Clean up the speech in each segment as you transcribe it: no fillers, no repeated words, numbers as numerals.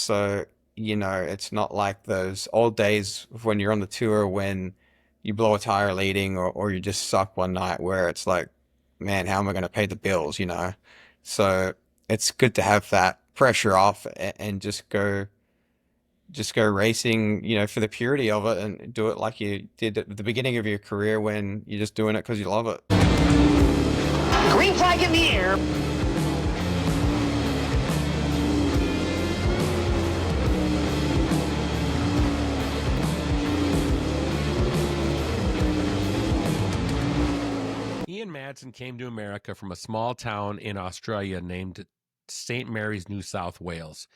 So, it's not like those old days of when you're on the tour when you blow a tire leading or you just suck one night where it's like, man, how am I going to pay the bills? So it's good to have that pressure off and just go racing, for the purity of it and do it like you did at the beginning of your career when you're just doing it because you love it. Green flag in the air. Ian Madsen came to America from a small town in Australia named St. Mary's, New South Wales.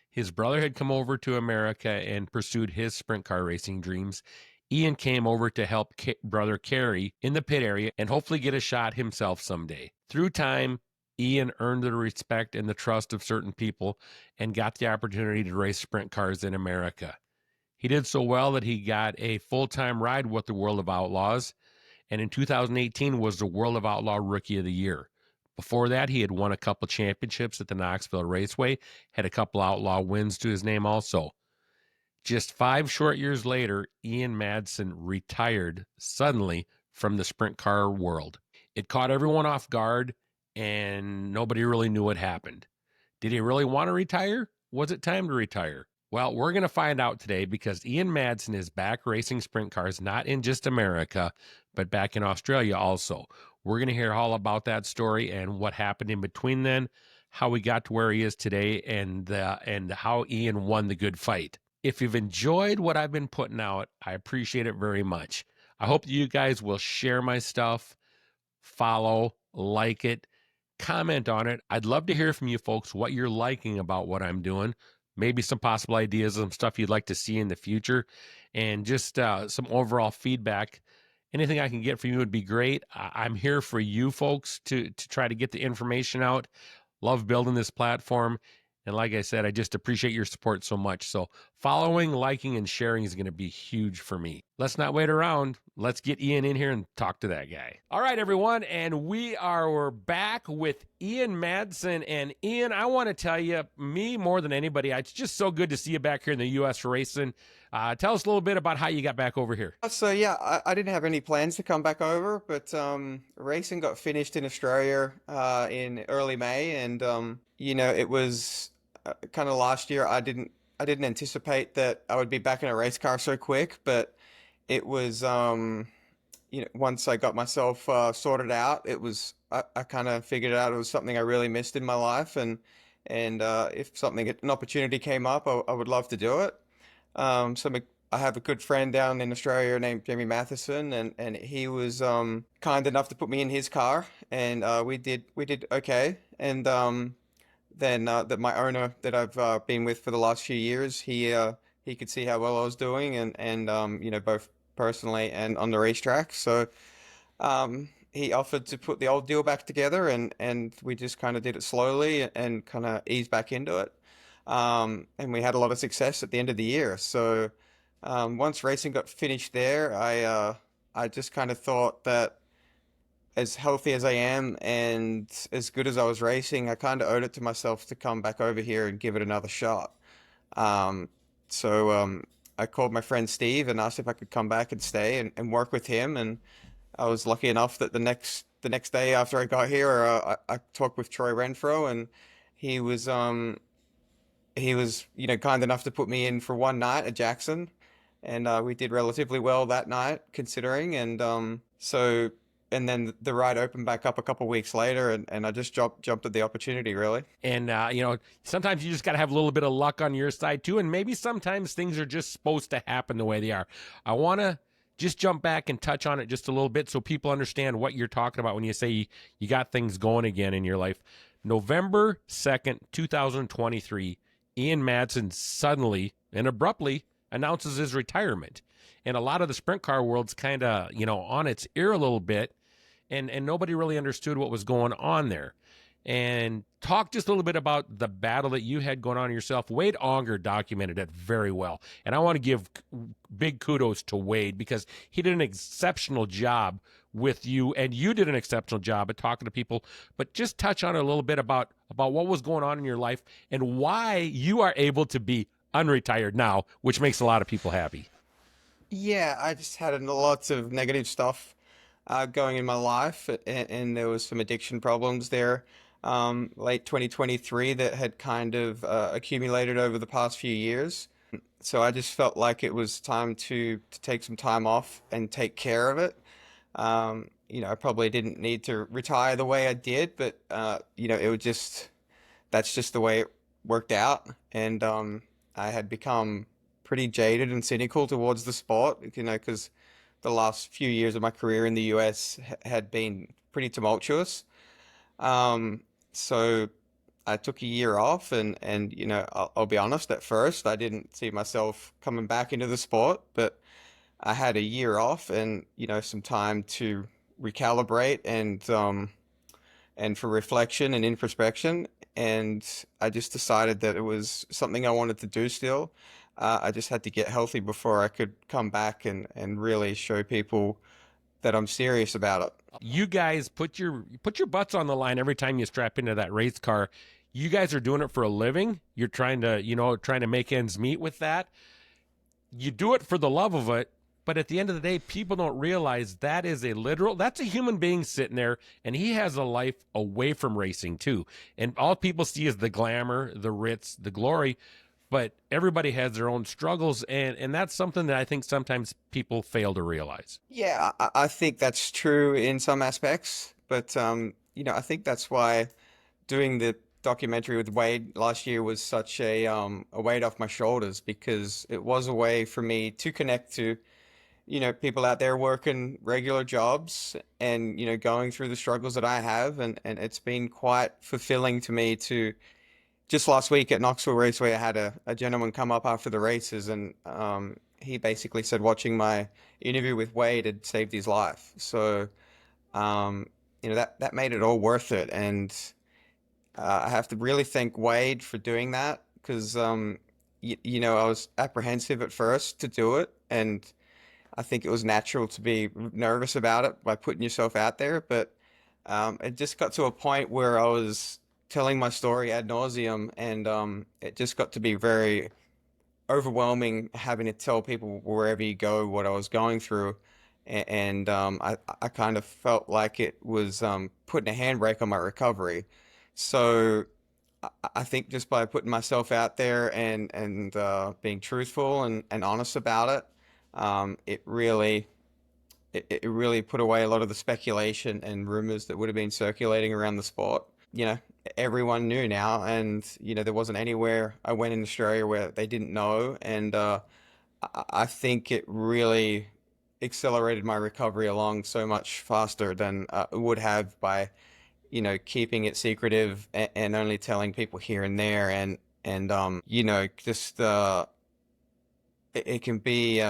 His brother had come over to America and pursued his sprint car racing dreams. Ian came over to help brother Kerry in the pit area and hopefully get a shot himself someday. Through time, Ian earned the respect and the trust of certain people and got the opportunity to race sprint cars in America. He did so well that he got a full-time ride with the World of Outlaws, and in 2018 was the World of Outlaw Rookie of the Year. Before that, he had won a couple championships at the Knoxville Raceway, had a couple Outlaw wins to his name also. Just 5 short years later, Ian Madsen retired suddenly from the sprint car world. It caught everyone off guard, and nobody really knew what happened. Did he really want to retire? Was it time to retire? Well, we're going to find out today because Ian Madsen is back racing sprint cars, not in just America, but back in Australia also. We're going to hear all about that story and what happened in between then, how he got to where he is today, and how Ian won the good fight. If you've enjoyed what I've been putting out, I appreciate it very much. I hope that you guys will share my stuff, follow, like it, comment on it. I'd love to hear from you folks what you're liking about what I'm doing. Maybe some possible ideas, some stuff you'd like to see in the future, and just some overall feedback. Anything I can get from you would be great. I'm here for you folks to try to get the information out. Love building this platform. And like I said, I just appreciate your support so much. So following, liking, and sharing is going to be huge for me. Let's not wait around. Let's get Ian in here and talk to that guy. All right, everyone. And we're back with Ian Madsen. And Ian, I want to tell you, me more than anybody, it's just so good to see you back here in the U.S. racing. Tell us a little bit about how you got back over here. So yeah, I didn't have any plans to come back over, but racing got finished in Australia in early May, and it was kind of last year. I didn't anticipate that I would be back in a race car so quick, but it was once I got myself sorted out, I kind of figured out it was something I really missed in my life, and if an opportunity came up, I would love to do it. I have a good friend down in Australia named Jamie Matheson, and he was kind enough to put me in his car, and we did okay. And then that my owner that I've been with for the last few years, he could see how well I was doing, and both personally and on the racetrack. So he offered to put the old deal back together, and we just kind of did it slowly and kind of eased back into it. And we had a lot of success at the end of the year. So once racing got finished there, I just kind of thought that as healthy as I am and as good as I was racing, I kind of owed it to myself to come back over here and give it another shot. So I called my friend Steve and asked if I could come back and stay and work with him. And I was lucky enough that the next day after I got here, I talked with Troy Runfro, and he was kind enough to put me in for one night at Jackson, and we did relatively well that night considering. And then the ride opened back up a couple weeks later, and I just jumped at the opportunity, really. And, sometimes you just got to have a little bit of luck on your side, too. And maybe sometimes things are just supposed to happen the way they are. I want to just jump back and touch on it just a little bit so people understand what you're talking about when you say you got things going again in your life. November 2nd, 2023, Ian Madsen suddenly and abruptly announces his retirement. And a lot of the sprint car world's kind of, on its ear a little bit, and nobody really understood what was going on there. and talk just a little bit about the battle that you had going on yourself. Wade Onger documented it very well. And I want to give big kudos to Wade because he did an exceptional job with you, and you did an exceptional job at talking to people. But just touch on it a little bit about what was going on in your life and why you are able to be unretired now, which makes a lot of people happy. Yeah, I just had lots of negative stuff going in my life, and there was some addiction problems there late 2023 that had kind of accumulated over the past few years. So I just felt like it was time to take some time off and take care of it. I probably didn't need to retire the way I did, but it was just that's just the way it worked out, and I had become pretty jaded and cynical towards the sport, because the last few years of my career in the US had been pretty tumultuous. So I took a year off, and I'll be honest, at first I didn't see myself coming back into the sport, but I had a year off and some time to recalibrate and for reflection and introspection. And I just decided that it was something I wanted to do still. I just had to get healthy before I could come back and really show people that I'm serious about it. You guys put your butts on the line every time you strap into that race car. You guys are doing it for a living. You're trying to make ends meet with that. You do it for the love of it, but at the end of the day, people don't realize that's a human being sitting there, and he has a life away from racing too. And all people see is the glamour, the ritz, the glory, but everybody has their own struggles, and that's something that I think sometimes people fail to realize. Yeah, I think that's true in some aspects, but I think that's why doing the documentary with Wade last year was such a weight off my shoulders, because it was a way for me to connect to people out there working regular jobs and going through the struggles that I have, and it's been quite fulfilling to me to just last week at Knoxville Raceway, I had a gentleman come up after the races, and he basically said watching my interview with Wade had saved his life. So, that made it all worth it. And I have to really thank Wade for doing that, because, I was apprehensive at first to do it. And I think it was natural to be nervous about it by putting yourself out there. But it just got to a point where I was telling my story ad nauseum, and it just got to be very overwhelming having to tell people wherever you go what I was going through, and I kind of felt like it was putting a handbrake on my recovery. So I think just by putting myself out there and being truthful and honest about it, it really put away a lot of the speculation and rumors that would have been circulating around the sport. Everyone knew now, and there wasn't anywhere I went in Australia where they didn't know, and I think it really accelerated my recovery along so much faster than it would have by keeping it secretive and only telling people here and there, and just it can be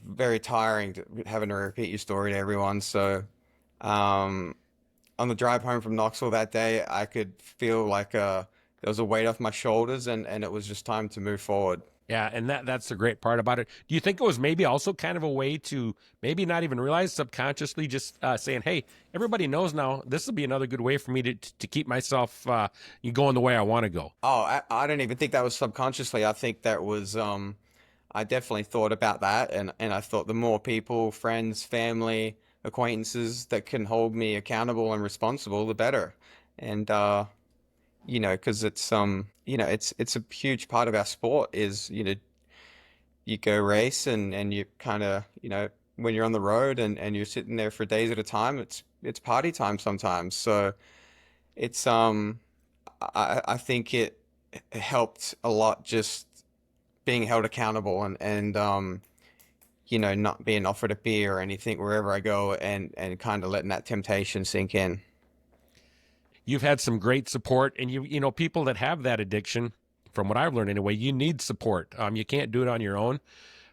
very tiring having to repeat your story to everyone. So on the drive home from Knoxville that day, I could feel like there was a weight off my shoulders, and it was just time to move forward. Yeah, and that's the great part about it. Do you think it was maybe also kind of a way to maybe not even realize subconsciously, just saying, hey, everybody knows now, this will be another good way for me to keep myself going the way I want to go? Oh, I don't even think that was subconsciously. I think that was, I definitely thought about that, and I thought the more people, friends, family, acquaintances that can hold me accountable and responsible, the better. And because it's a huge part of our sport is you go race, and you kind of when you're on the road and you're sitting there for days at a time, it's party time sometimes. So it's I think it helped a lot, just being held accountable, and not being offered a beer or anything wherever I go, and kind of letting that temptation sink in. You've had some great support, and people that have that addiction, from what I've learned anyway, you need support. You can't do it on your own.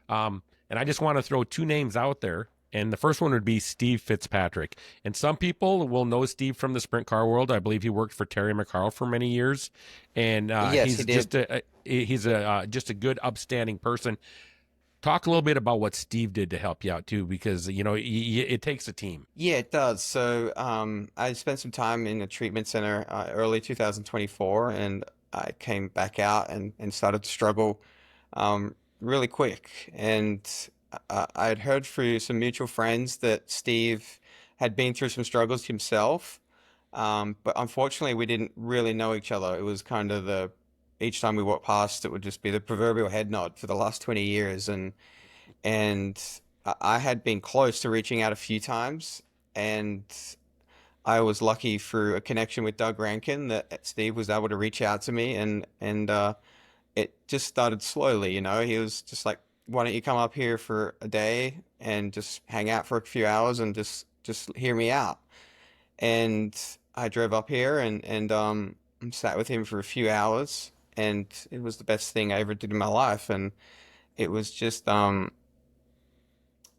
And I just want to throw two names out there. And the first one would be Steve Fitzpatrick. And some people will know Steve from the sprint car world. I believe he worked for Terry McCarl for many years, and Yes, he did. he's a just a good, upstanding person. Talk a little bit about what Steve did to help you out too, because it takes a team. Yeah, it does. So, I spent some time in a treatment center early 2024, and I came back out and started to struggle really quick. And I had heard through some mutual friends that Steve had been through some struggles himself, but unfortunately, we didn't really know each other. It was kind of each time we walked past, it would just be the proverbial head nod for the last 20 years, and I had been close to reaching out a few times, and I was lucky through a connection with Doug Rankin that Steve was able to reach out to me, and it just started slowly, you know. He was just like, "Why don't you come up here for a day and just hang out for a few hours and just hear me out?" And I drove up here and sat with him for a few hours, and it was the best thing I ever did in my life, and it was just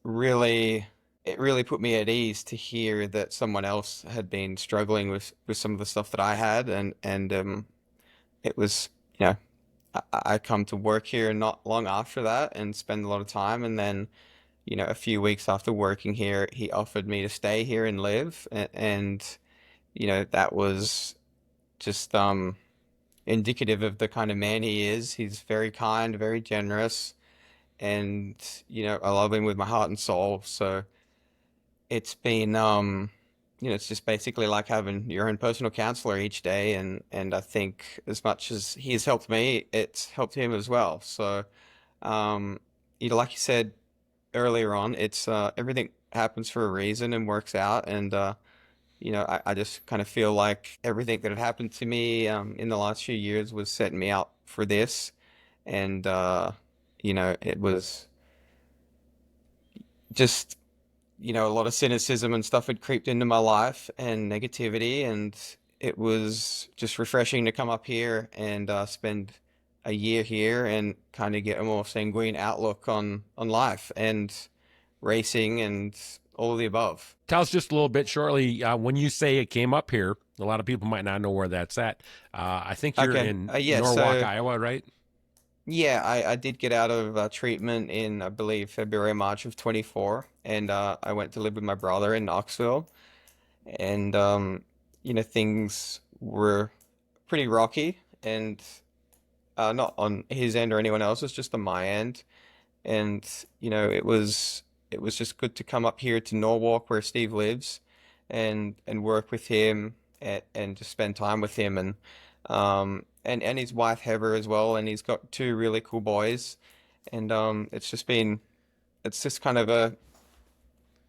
really it really put me at ease to hear that someone else had been struggling with some of the stuff that I had, and it was, you know, I come to work here not long after that and spend a lot of time, and then, you know, a few weeks after working here, he offered me to stay here and live, and you know, that was just indicative of the kind of man he is. He's very kind, very generous, and you know, I love him with my heart and soul. So it's been you know, it's just basically like having your own personal counselor each day, and I think as much as he has helped me, it's helped him as well. So um you know, like you said earlier on, it's everything happens for a reason and works out, and you know, I just kind of feel like everything that had happened to me in the last few years was setting me up for this, and you know, it was just, you know, a lot of cynicism and stuff had creeped into my life and negativity, and it was just refreshing to come up here and spend a year here and kind of get a more sanguine outlook on life and racing and all of the above. Tell us just a little bit shortly, when you say it came up here. A lot of people might not know where that's at. I think you're Okay, in yeah, Norwalk, so Iowa, right? yeah, I did get out of treatment in, I believe, February, March of 24, and I went to live with my brother in Knoxville, and you know, things were pretty rocky, and not on his end or anyone else's, just on my end. And you know, it was just good to come up here to Norwalk where Steve lives, and work with him and just spend time with him, and his wife Heather as well, and he's got two really cool boys, and it's just kind of a,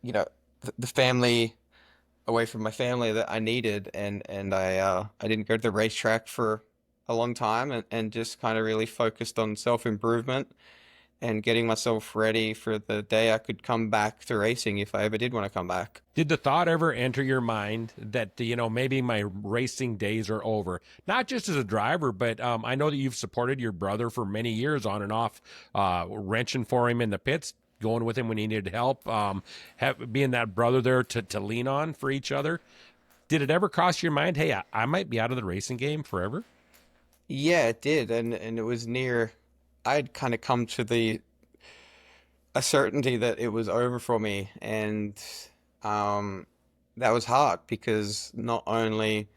you know, the family away from my family that I needed, and I didn't go to the racetrack for a long time, and just kind of really focused on self-improvement and getting myself ready for the day I could come back to racing if I ever did want to come back. Did the thought ever enter your mind that, maybe my racing days are over? Not just as a driver, but I know that you've supported your brother for many years on and off, wrenching for him in the pits, going with him when he needed help, being that brother there to lean on for each other. Did it ever cross your mind, hey, I might be out of the racing game forever? Yeah, it did, and it was near. I'd kind of come to the a certainty that it was over for me, and um, that was hard because not only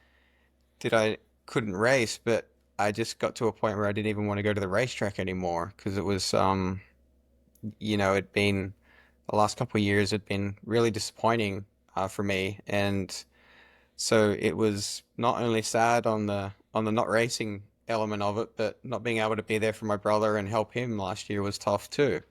did I couldn't race, but I just got to a point where I didn't even want to go to the racetrack anymore because it was you know, it'd been the last couple of years had been really disappointing for me, and so it was not only sad on the not racing element of it, but not being able to be there for my brother and help him last year was tough too.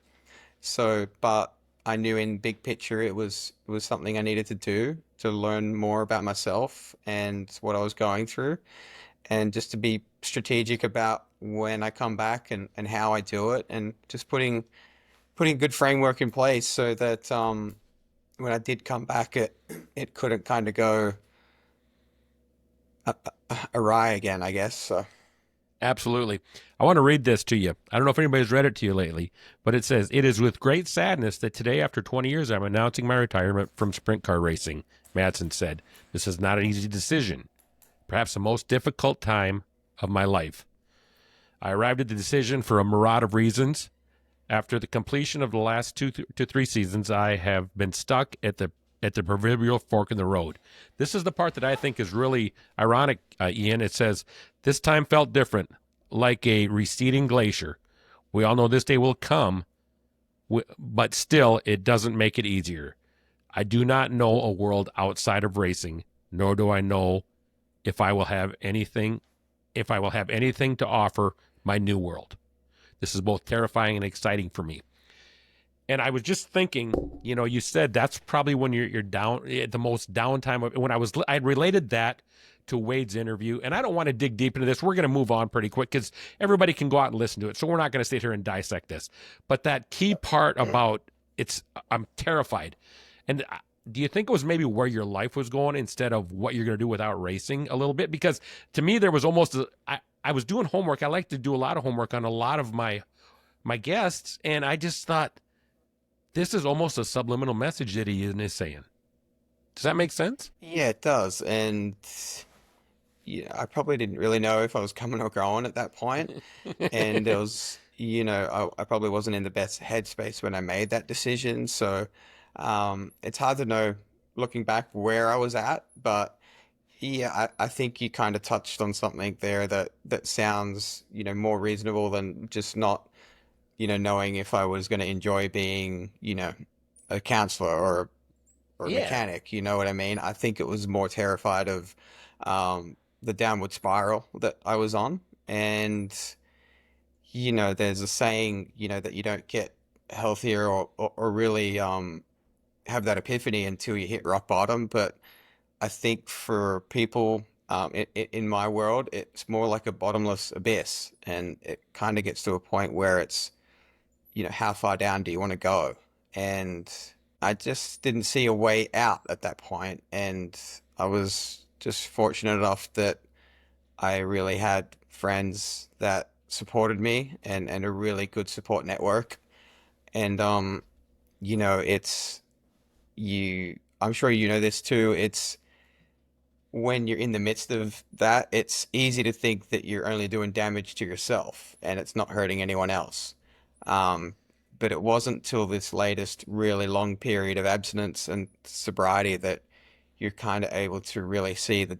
So, but I knew in big picture it was something I needed to do to learn more about myself and what I was going through, and just to be strategic about when I come back and how I do it, and just putting good framework in place so that when I did come back, it couldn't kind of go awry again, I guess. So Absolutely. I want to read this to you. I don't know if anybody's read it to you lately, but it says, "It is with great sadness that today, after 20 years, I'm announcing my retirement from sprint car racing," Madsen said. "This is not an easy decision, perhaps the most difficult time of my life. I arrived at the decision for a myriad of reasons. After the completion of the last 2 to 3 seasons, I have been stuck at the proverbial fork in the road." This is the part that I think is really ironic, Ian. It says, "This time felt different, like a receding glacier. We all know this day will come, but still, it doesn't make it easier. I do not know a world outside of racing, nor do I know if I will have anything to offer my new world. This is both terrifying and exciting for me." And I was just thinking, you said that's probably when you're down at the most downtime. When I related that to Wade's interview, and I don't want to dig deep into this. We're going to move on pretty quick because everybody can go out and listen to it. So we're not going to sit here and dissect this. But that key part about I'm terrified. And do you think it was maybe where your life was going instead of what you're going to do without racing a little bit? Because to me, there was almost I was doing homework. I like to do a lot of homework on a lot of my guests, and I just thought, this is almost a subliminal message that he is saying. Does that make sense? Yeah, it does. And yeah, I probably didn't really know if I was coming or going at that point. And it was, I probably wasn't in the best headspace when I made that decision. So it's hard to know looking back where I was at. But yeah, I think you kind of touched on something there that sounds, more reasonable than just not, knowing if I was going to enjoy being, a counselor or a Yeah. mechanic. You know what I mean? I think it was more terrified of the downward spiral that I was on. And, there's a saying, that you don't get healthier or really have that epiphany until you hit rock bottom. But I think for people in my world, it's more like a bottomless abyss. And it kind of gets to a point where it's, how far down do you want to go? And I just didn't see a way out at that point. And I was just fortunate enough that I really had friends that supported me and a really good support network. And, I'm sure you know this too. It's when you're in the midst of that, it's easy to think that you're only doing damage to yourself and it's not hurting anyone else. Um, but it wasn't till this latest really long period of abstinence and sobriety that you're kind of able to really see the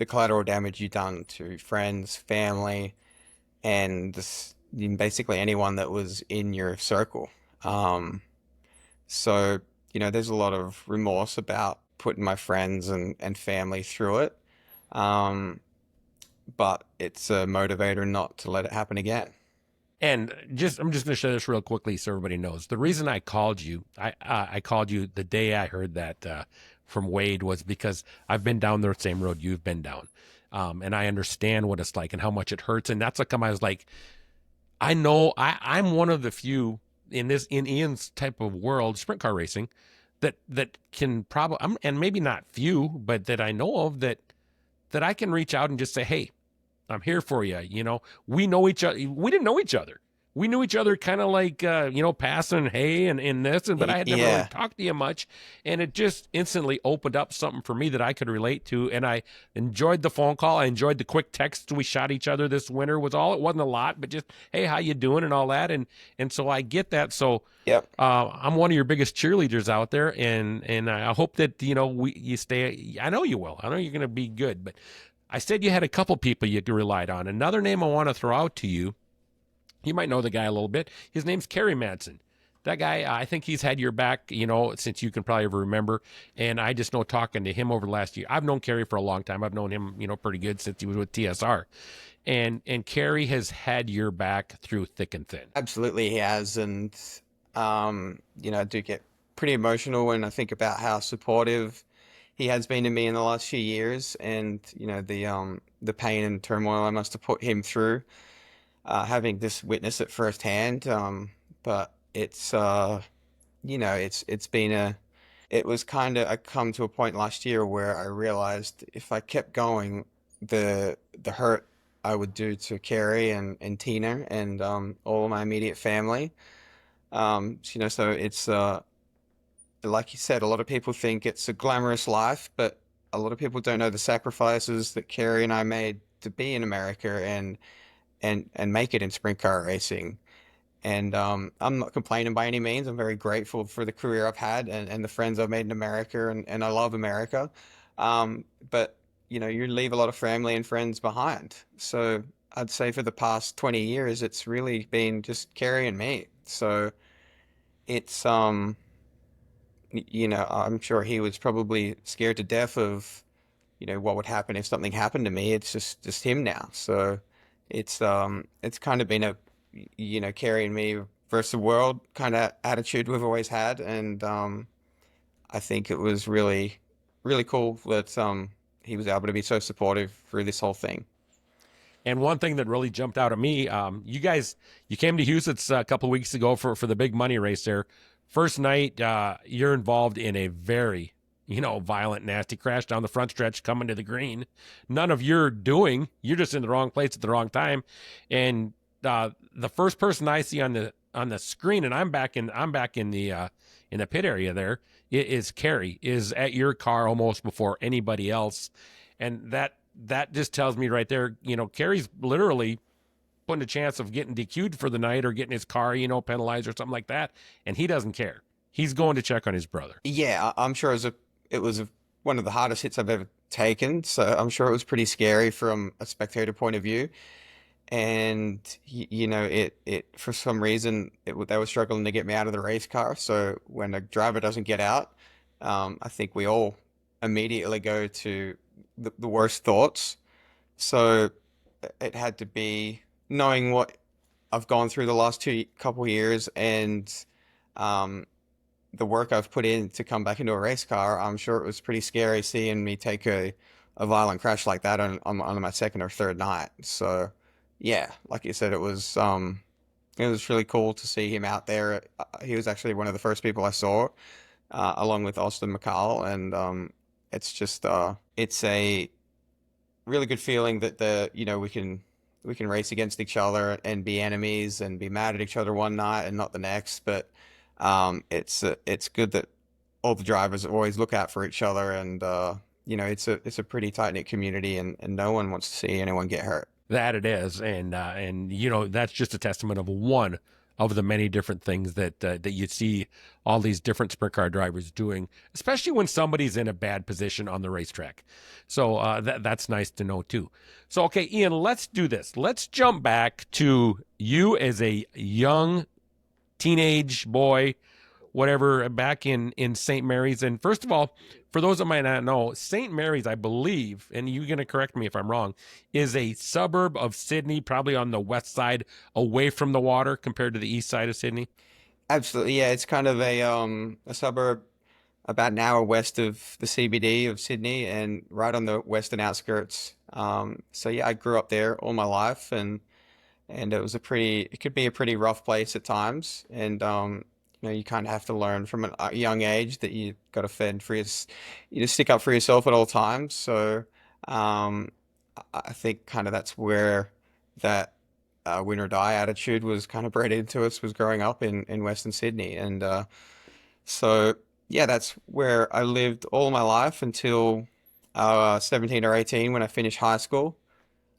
collateral damage you've done to friends, family, and basically anyone that was in your circle. Um, so, there's a lot of remorse about putting my friends and family through it. Um, but it's a motivator not to let it happen again. And I'm just going to share this real quickly so everybody knows. The reason I called you, I called you the day I heard that from Wade was because I've been down the same road you've been down. And I understand what it's like and how much it hurts. And that's like, I was like, I know I'm one of the few in Ian's type of world, sprint car racing, that can probably, and maybe not few, but that I know of that I can reach out and just say, "Hey, I'm here for you." We know each other. We didn't know each other. We knew each other kind of like, passing hey and this, but I had never really Yeah, talked to you much. And it just instantly opened up something for me that I could relate to. And I enjoyed the phone call. I enjoyed the quick texts we shot each other this winter. Was all, it wasn't a lot, but just, "Hey, how you doing?" and all that. And so I get that. So yep. I'm one of your biggest cheerleaders out there. And I hope that, you stay, I know you will. I know you're going to be good, but I said you had a couple people you relied on. Another name I want to throw out to you, you might know the guy a little bit. His name's Kerry Madsen. That guy, I think he's had your back, since you can probably ever remember. And I just know talking to him over the last year. I've known Kerry for a long time. I've known him, pretty good since he was with TSR. And Kerry has had your back through thick and thin. Absolutely he has. And, I do get pretty emotional when I think about how supportive he has been to me in the last few years and, the pain and turmoil I must have put him through, having this witness it firsthand. But it's, it's been it was kind of, I come to a point last year where I realized if I kept going, the hurt I would do to Carrie and Tina and all of my immediate family. So it's like you said, a lot of people think it's a glamorous life, but a lot of people don't know the sacrifices that Carrie and I made to be in America and make it in sprint car racing. And I'm not complaining by any means. I'm very grateful for the career I've had and the friends I've made in America, and I love America. But you leave a lot of family and friends behind. So I'd say for the past 20 years, it's really been just Carrie and me. So it's I'm sure he was probably scared to death of what would happen if something happened to me. It's just him now. So it's kind of been a carrying me versus the world kind of attitude we've always had, and I think it was really cool that he was able to be so supportive through this whole thing. And one thing that really jumped out at me, you guys, you came to Houston a couple of weeks ago for the big money race there. First night, you're involved in a very, violent, nasty crash down the front stretch coming to the green. None of your doing. You're just in the wrong place at the wrong time. And the first person I see on the screen, and I'm back in the pit area there, is Carrie is at your car almost before anybody else, and that just tells me right there, Carrie's literally putting a chance of getting DQ'd for the night or getting his car, penalized or something like that. And he doesn't care. He's going to check on his brother. Yeah, I'm sure one of the hardest hits I've ever taken. So I'm sure it was pretty scary from a spectator point of view. And it for some reason they were struggling to get me out of the race car. So when a driver doesn't get out, I think we all immediately go to the worst thoughts. So it had to be knowing what I've gone through the last two couple years and um, the work I've put in to come back into a race car. I'm sure it was pretty scary seeing me take a violent crash like that on my second or third night. So yeah, like you said, it was really cool to see him out there. He was actually one of the first people I saw, along with Austin McCall, and it's a really good feeling that we can race against each other and be enemies and be mad at each other one night and not the next. But it's good that all the drivers always look out for each other, and it's a pretty tight knit community, and no one wants to see anyone get hurt. That it is, and that's just a testament of one of the many different things that you see all these different sprint car drivers doing, especially when somebody's in a bad position on the racetrack. So that's nice to know too. So okay, Ian, let's do this. Let's jump back to you as a young teenage boy, whatever, back in St. Mary's. And first of all, for those that might not know, St. Mary's, I believe, and you're going to correct me if I'm wrong, is a suburb of Sydney, probably on the west side, away from the water compared to the east side of Sydney. Absolutely, yeah. It's kind of a suburb about an hour west of the CBD of Sydney and right on the western outskirts. So yeah, I grew up there all my life, and it could be a pretty rough place at times. And you kind of have to learn from a young age that you got to fend for stick up for yourself at all times. So um, I think kind of that's where that win or die attitude was kind of bred into us, was growing up in Western Sydney. And so yeah, that's where I lived all my life until 17 or 18 when I finished high school.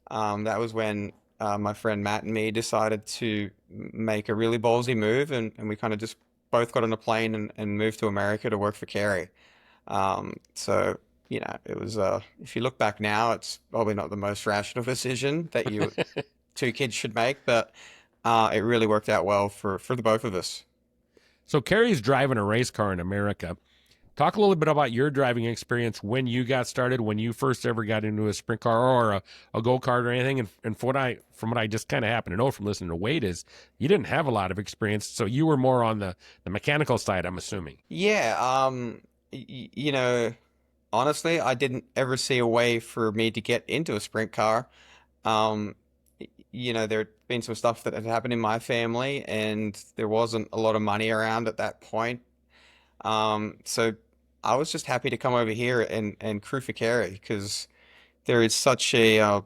That was when my friend Matt and me decided to make a really ballsy move, and we kind of just both got on a plane and moved to America to work for Carey. So, it was, if you look back now, it's probably not the most rational decision that two kids should make, but it really worked out well for the both of us. So Carrie's driving a race car in America. Talk a little bit about your driving experience when you got started, when you first ever got into a sprint car or a go-kart or anything. And from what I just kind of happen to know from listening to Wade is you didn't have a lot of experience. So you were more on the mechanical side, I'm assuming. Yeah, honestly, I didn't ever see a way for me to get into a sprint car. Um, there'd been some stuff that had happened in my family, and there wasn't a lot of money around at that point. So I was just happy to come over here and crew for Carey because there is such a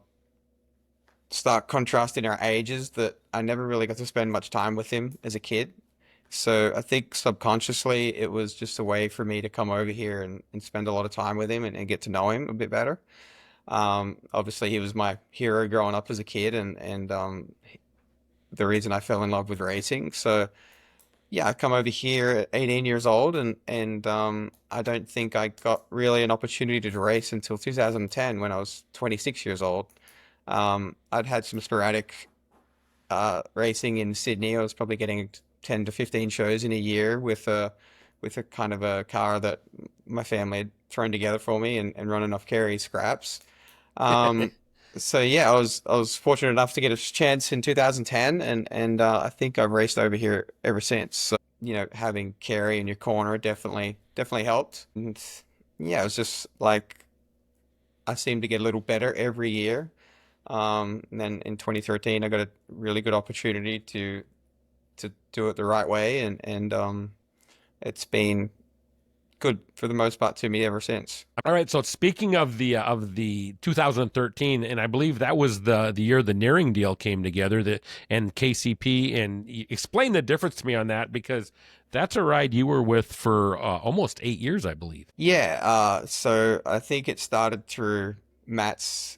stark contrast in our ages that I never really got to spend much time with him as a kid. So I think subconsciously it was just a way for me to come over here and spend a lot of time with him and get to know him a bit better. Obviously he was my hero growing up as a kid and the reason I fell in love with racing. So yeah, I come over here at 18 years old and I don't think I got really an opportunity to race until 2010 when I was 26 years old. I'd had some sporadic racing in Sydney. I was probably getting 10 to 15 shows in a year with a kind of a car that my family had thrown together for me and run enough carry scraps. Um, so yeah, I was fortunate enough to get a chance in 2010 and I think I've raced over here ever since. So, you know, having Kerry in your corner definitely helped. And yeah, it was just like I seem to get a little better every year. And then in 2013, I got a really good opportunity to do it the right way, and it's been good for the most part to me ever since. All right. So speaking of the 2013, and I believe that was the year the Nearing deal came together, and KCP, and explain the difference to me on that, because that's a ride you were with for almost 8 years, I believe. Yeah, so I think it started through Matt's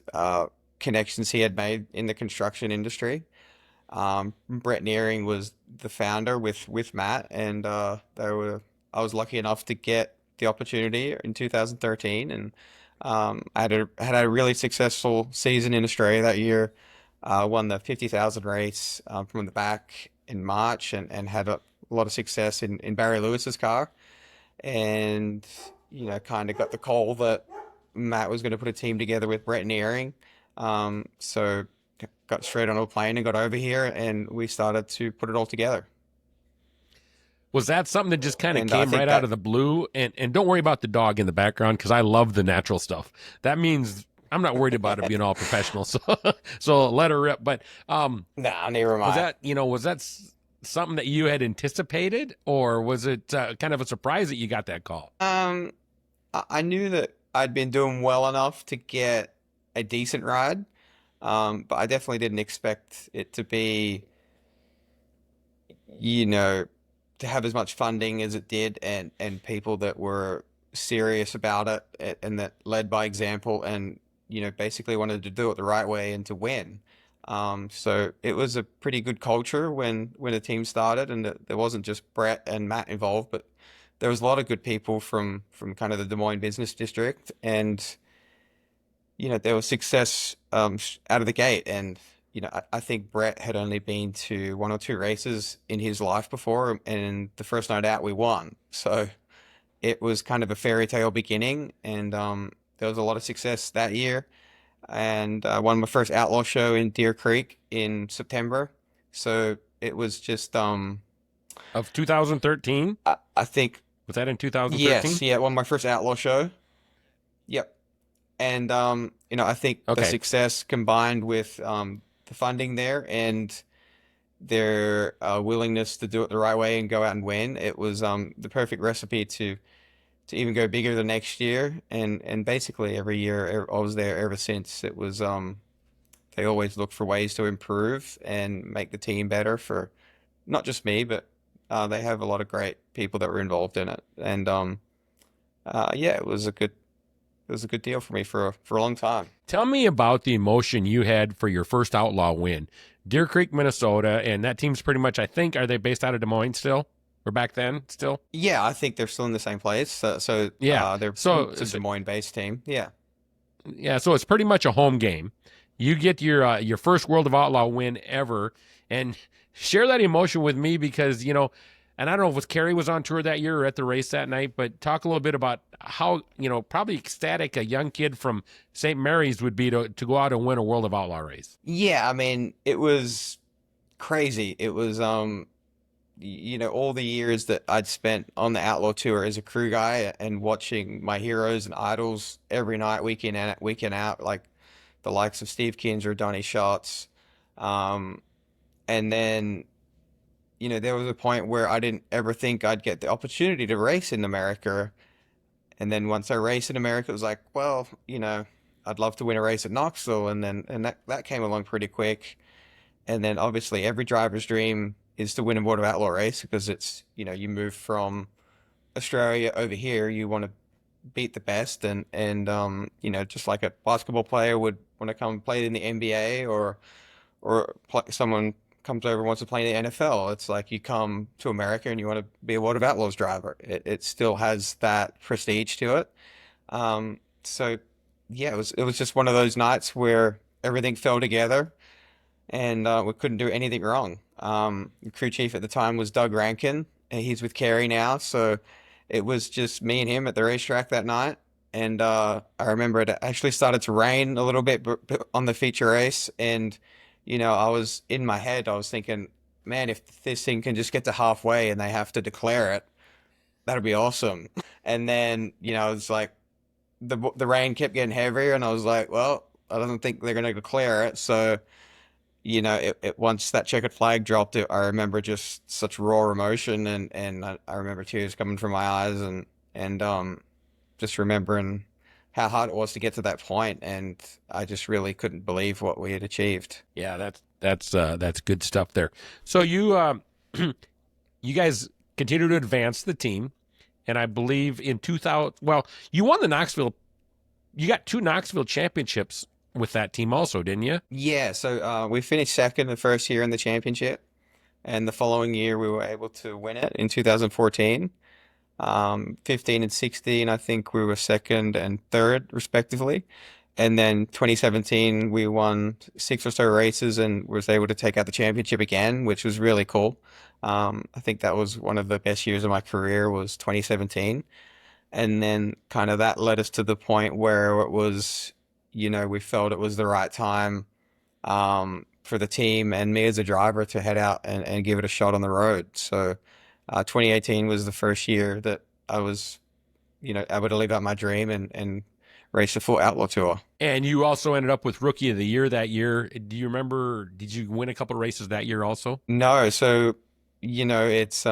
connections he had made in the construction industry. Brett Nearing was the founder with Matt, and they were. I was lucky enough to get the opportunity in 2013, and I had a really successful season in Australia that year. Won the 50,000 race from the back in March, and had a lot of success in Barry Lewis's car, and you know, kind of got the call that Matt was going to put a team together with Brett Nearing. So got straight on a plane and got over here, and we started to put it all together. Was that something that just kind of And I came think right out that, of the blue? And don't worry about the dog in the background, because I love the natural stuff. That means I'm not worried about it being all professional. So so let her rip. But nah, never was mind. that, was that something that you had anticipated, or was it kind of a surprise that you got that call? I knew that I'd been doing well enough to get a decent ride, but I definitely didn't expect it to be, you know, to have as much funding as it did and people that were serious about it and that led by example and, you know, basically wanted to do it the right way and to win. So it was a pretty good culture when the team started, and there wasn't just Brett and Matt involved, but there was a lot of good people from kind of the Des Moines business district, and you know there was success out of the gate. And you know I think Brett had only been to one or two races in his life before, and the first night out we won. So it was kind of a fairy tale beginning, and there was a lot of success that year. And I won my first outlaw show in Deer Creek in September. So it was just Of 2013? I think Was that in yes, 2013? yeah, won my first outlaw show. Yep. And you know, I think the Okay. success combined with the funding there and their willingness to do it the right way and go out and win, it was the perfect recipe to even go bigger the next year. And basically every year I was there ever since. It was they always look for ways to improve and make the team better for not just me, but they have a lot of great people that were involved in it. And yeah, it was a good deal for me for a long time. Tell me about the emotion you had for your first outlaw win. Deer Creek, Minnesota, and that team's pretty much, I think, are they based out of Des Moines still? Or back then still? Yeah, I think they're still in the same place. Yeah. They're So, it's a Des Moines-based team. Yeah. yeah, so it's pretty much a home game. You get your first World of Outlaw win ever, and share that emotion with me, because and I don't know if it was Kerry was on tour that year or at the race that night, but talk a little bit about how probably ecstatic a young kid from St. Mary's would be to go out and win a World of Outlaw race. Yeah, I mean, it was crazy. It was you know, all the years that I'd spent on the Outlaw Tour as a crew guy and watching my heroes and idols every night, week in out, like the likes of Steve Kinser, Donnie Schatz. Um, and then, you know, there was a point where I didn't ever think I'd get the opportunity to race in America. And then once I raced in America, it was like, well, you know, I'd love to win a race at Knoxville, and that came along pretty quick. And then obviously every driver's dream is to win a World of Outlaw race because it's, you move from Australia over here, you want to beat the best, and just like a basketball player would want to come play in the NBA, or someone comes over and wants to play in the NFL. It's like you come to America and you want to be a World of Outlaws driver. It still has that prestige to it. So yeah, it was just one of those nights where everything fell together, and we couldn't do anything wrong. The crew chief at the time was Doug Rankin, and he's with Kerry now, so it was just me and him at the racetrack that night. And I remember it actually started to rain a little bit on the feature race, and I was in my head, I was thinking, man, if this thing can just get to halfway and they have to declare it, that'd be awesome. And then, it's like the rain kept getting heavier, and I was like, well, I don't think they're going to declare it. So, once that checkered flag dropped, I remember just such raw emotion, and I remember tears coming from my eyes, and just remembering how hard it was to get to that point, and I just really couldn't believe what we had achieved. Yeah, that's good stuff there. So you you guys continue to advance the team, and I believe in 2000, well, you won the Knoxville, you got 2 Knoxville championships with that team also, didn't you? Yeah, so we finished second the first year in the championship, and the following year we were able to win it in 2014. 15 and 16, I think we were second and third respectively. And then 2017, we won 6 or so races and was able to take out the championship again, which was really cool. I think that was one of the best years of my career was 2017. And then kind of that led us to the point where it was, we felt it was the right time for the team and me as a driver to head out and give it a shot on the road. So 2018 was the first year that I was, able to live out my dream and race the full Outlaw Tour. And you also ended up with Rookie of the Year that year. Do you remember, did you win a couple of races that year also? No, so, it's,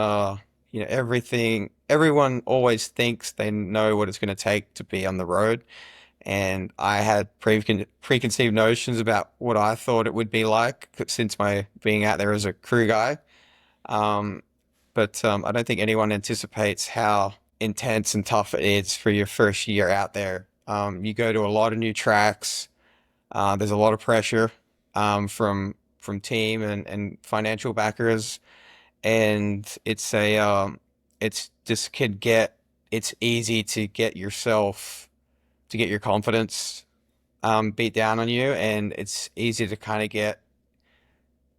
everyone always thinks they know what it's going to take to be on the road. And I had preconceived notions about what I thought it would be like since my being out there as a crew guy. But I don't think anyone anticipates how intense and tough it is for your first year out there. You go to a lot of new tracks. There's a lot of pressure from team and financial backers, and it's easy to get your confidence beat down on you, and it's easy to kind of get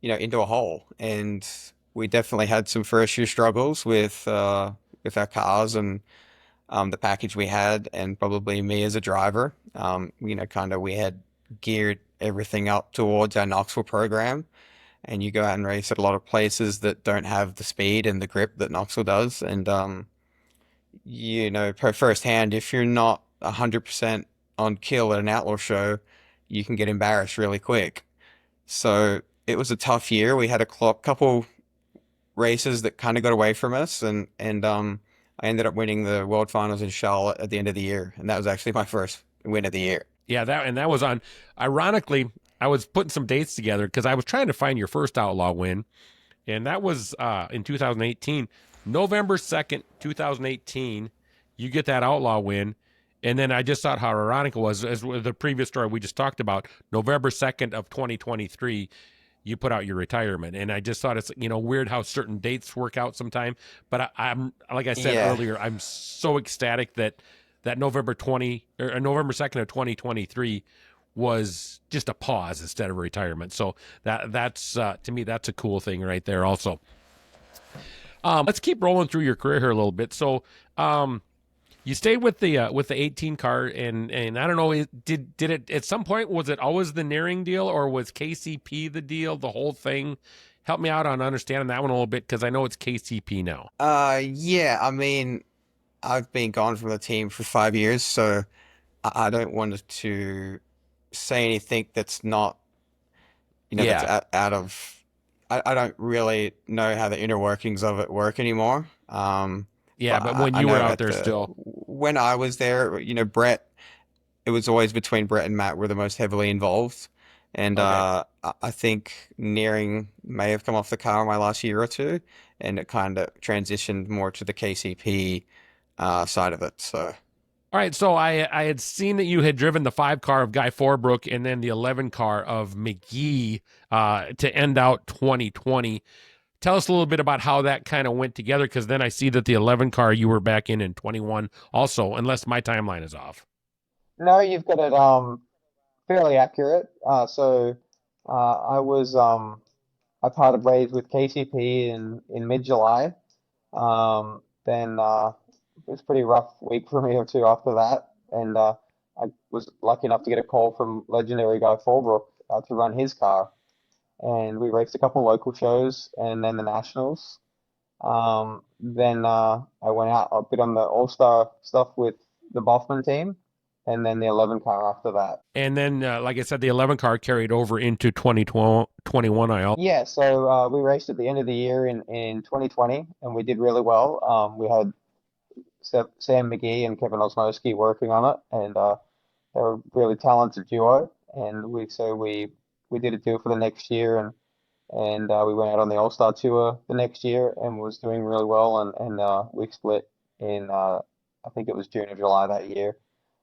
into a hole. And we definitely had some first year struggles with our cars and the package we had, and probably me as a driver. Kind of we had geared everything up towards our Knoxville program, and you go out and race at a lot of places that don't have the speed and the grip that Knoxville does. And per firsthand, if you're not 100% on kill at an outlaw show, you can get embarrassed really quick. So it was a tough year. We had a couple races that kind of got away from us, and I ended up winning the World Finals in Charlotte at the end of the year, and that was actually my first win of the year. Yeah, that was on. Ironically, I was putting some dates together because I was trying to find your first Outlaw win, and that was in 2018, November 2nd, 2018. You get that Outlaw win. And then I just thought how ironic it was, as with the previous story we just talked about, November 2nd of 2023, you put out your retirement. And I just thought it's, weird how certain dates work out sometime. But I'm, like I said earlier, I'm so ecstatic that November 2nd of 2023 was just a pause instead of a retirement. So that's to me, that's a cool thing right there also. Let's keep rolling through your career here a little bit. So, you stayed with the 18 car, and I don't know, did it at some point, was it always the Nearing deal, or was KCP the deal, the whole thing? Help me out on understanding that one a little bit, because I know it's KCP now. Yeah, I mean, I've been gone from the team for 5 years, so I don't want to say anything that's not, that's out of. I don't really know how the inner workings of it work anymore. But when you were out there still. When I was there, Brett it was always between Brett and Matt were the most heavily involved. And Okay. I think Nearing may have come off the car in my last year or two, and it kind of transitioned more to the KCP side of it. So All right, so I had seen that you had driven the 5 car of Guy Forbrook and then the 11 car of McGee to end out 2020. Tell us a little bit about how that kind of went together, because then I see that the 11 car you were back in 21 also, unless my timeline is off. No, you've got it fairly accurate. I parted ways with KCP in mid-July. Then it was a pretty rough week for me or two after that, and I was lucky enough to get a call from legendary Guy Fallbrook to run his car, and we raced a couple local shows and then the nationals. Then I went out a bit on the All-Star stuff with the Boffman team, and then the 11 car after that. And then, like I said, the 11 car carried over into 2021. Yeah, so we raced at the end of the year in 2020, and we did really well. We had Sam McGee and Kevin Osmowski working on it, and they were a really talented duo. And we did a deal for the next year, and we went out on the All Star Tour the next year and was doing really well. And we split in I think it was June or July that year.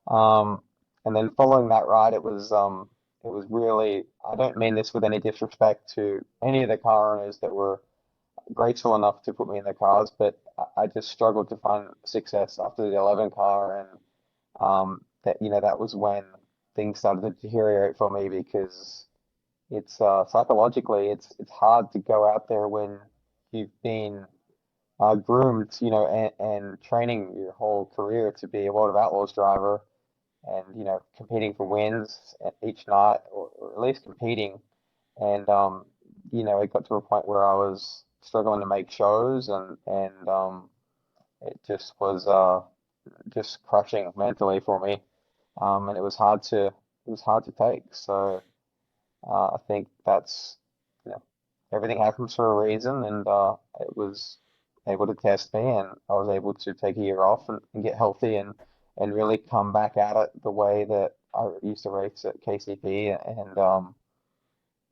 Um, and then following that ride, it was really, I don't mean this with any disrespect to any of the car owners that were grateful enough to put me in the cars, but I just struggled to find success after the 11 car, and that that was when things started to deteriorate for me because it's psychologically it's hard to go out there when you've been groomed, and training your whole career to be a World of Outlaws driver, and competing for wins each night, or at least competing. And it got to a point where I was struggling to make shows, and it just was just crushing mentally for me. And it was hard to take. So I think that's everything happens for a reason, and it was able to test me, and I was able to take a year off and get healthy and really come back at it the way that I used to race at KCP,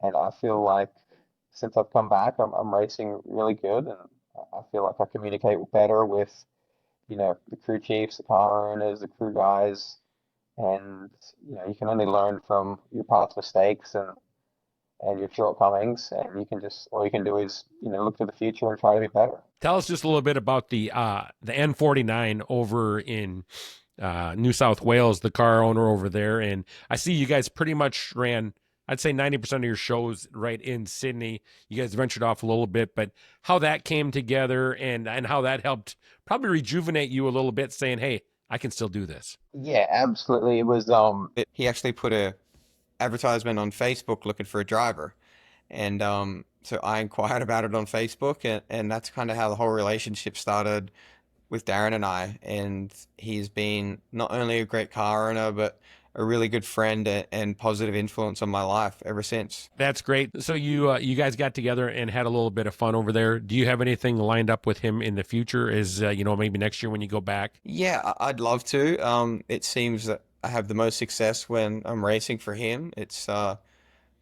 and I feel like since I've come back, I'm racing really good, and I feel like I communicate better with the crew chiefs, the car owners, the crew guys, and you can only learn from your past mistakes and your shortcomings, and you can just all you can do is look to the future and try to be better. Tell us just a little bit about the N49 over in New South Wales, the car owner over there. And I see you guys pretty much ran, I'd say 90% of your shows right in Sydney. You guys ventured off a little bit, but how that came together and how that helped probably rejuvenate you a little bit, saying, hey, I can still do this. Yeah, absolutely. It was he actually put a advertisement on Facebook looking for a driver. And so I inquired about it on Facebook, and that's kind of how the whole relationship started with Darren and I. And he's been not only a great car owner, but a really good friend and positive influence on my life ever since. That's great. So you guys got together and had a little bit of fun over there. Do you have anything lined up with him in the future? Is maybe next year when you go back? Yeah, I'd love to. It seems that I have the most success when I'm racing for him. It's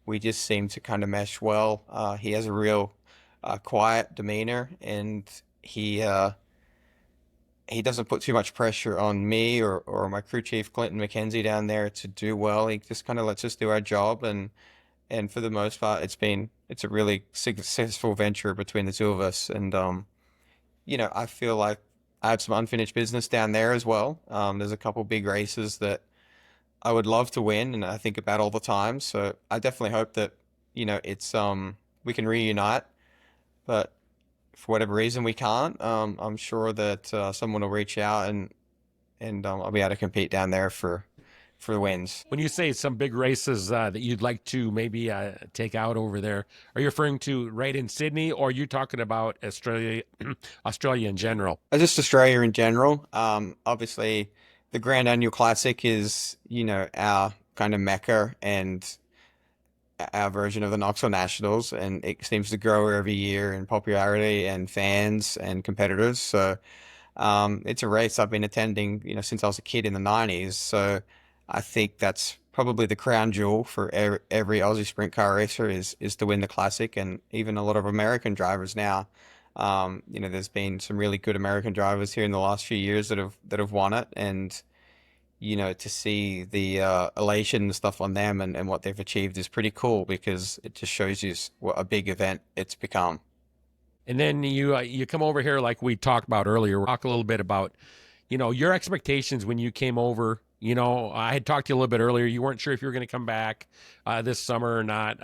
we just seem to kind of mesh well. He has a real quiet demeanor, and he doesn't put too much pressure on me or my crew chief Clinton McKenzie down there to do well. He just kind of lets us do our job, and for the most part, it's a really successful venture between the two of us. And I feel like I have some unfinished business down there as well. There's a couple big races that I would love to win, and I think about all the time. So I definitely hope that it's we can reunite, but for whatever reason we can't. I'm sure that someone will reach out, and I'll be able to compete down there for the wins. When you say some big races that you'd like to maybe take out over there, are you referring to right in Sydney, or are you talking about Australia, Australia in general? Just Australia in general. Obviously, the Grand Annual Classic is our kind of mecca and our version of the Knoxville Nationals, and it seems to grow every year in popularity and fans and competitors. So it's a race I've been attending, since I was a kid in the 90s. So I think that's probably the crown jewel for every Aussie sprint car racer is to win the classic, and even a lot of American drivers now. There's been some really good American drivers here in the last few years that have won it, and to see the elation and stuff on them and what they've achieved is pretty cool because it just shows you what a big event it's become. And then you come over here like we talked about earlier. We'll talk a little bit about your expectations when you came over. I had talked to you a little bit earlier. You weren't sure if you were going to come back this summer or not,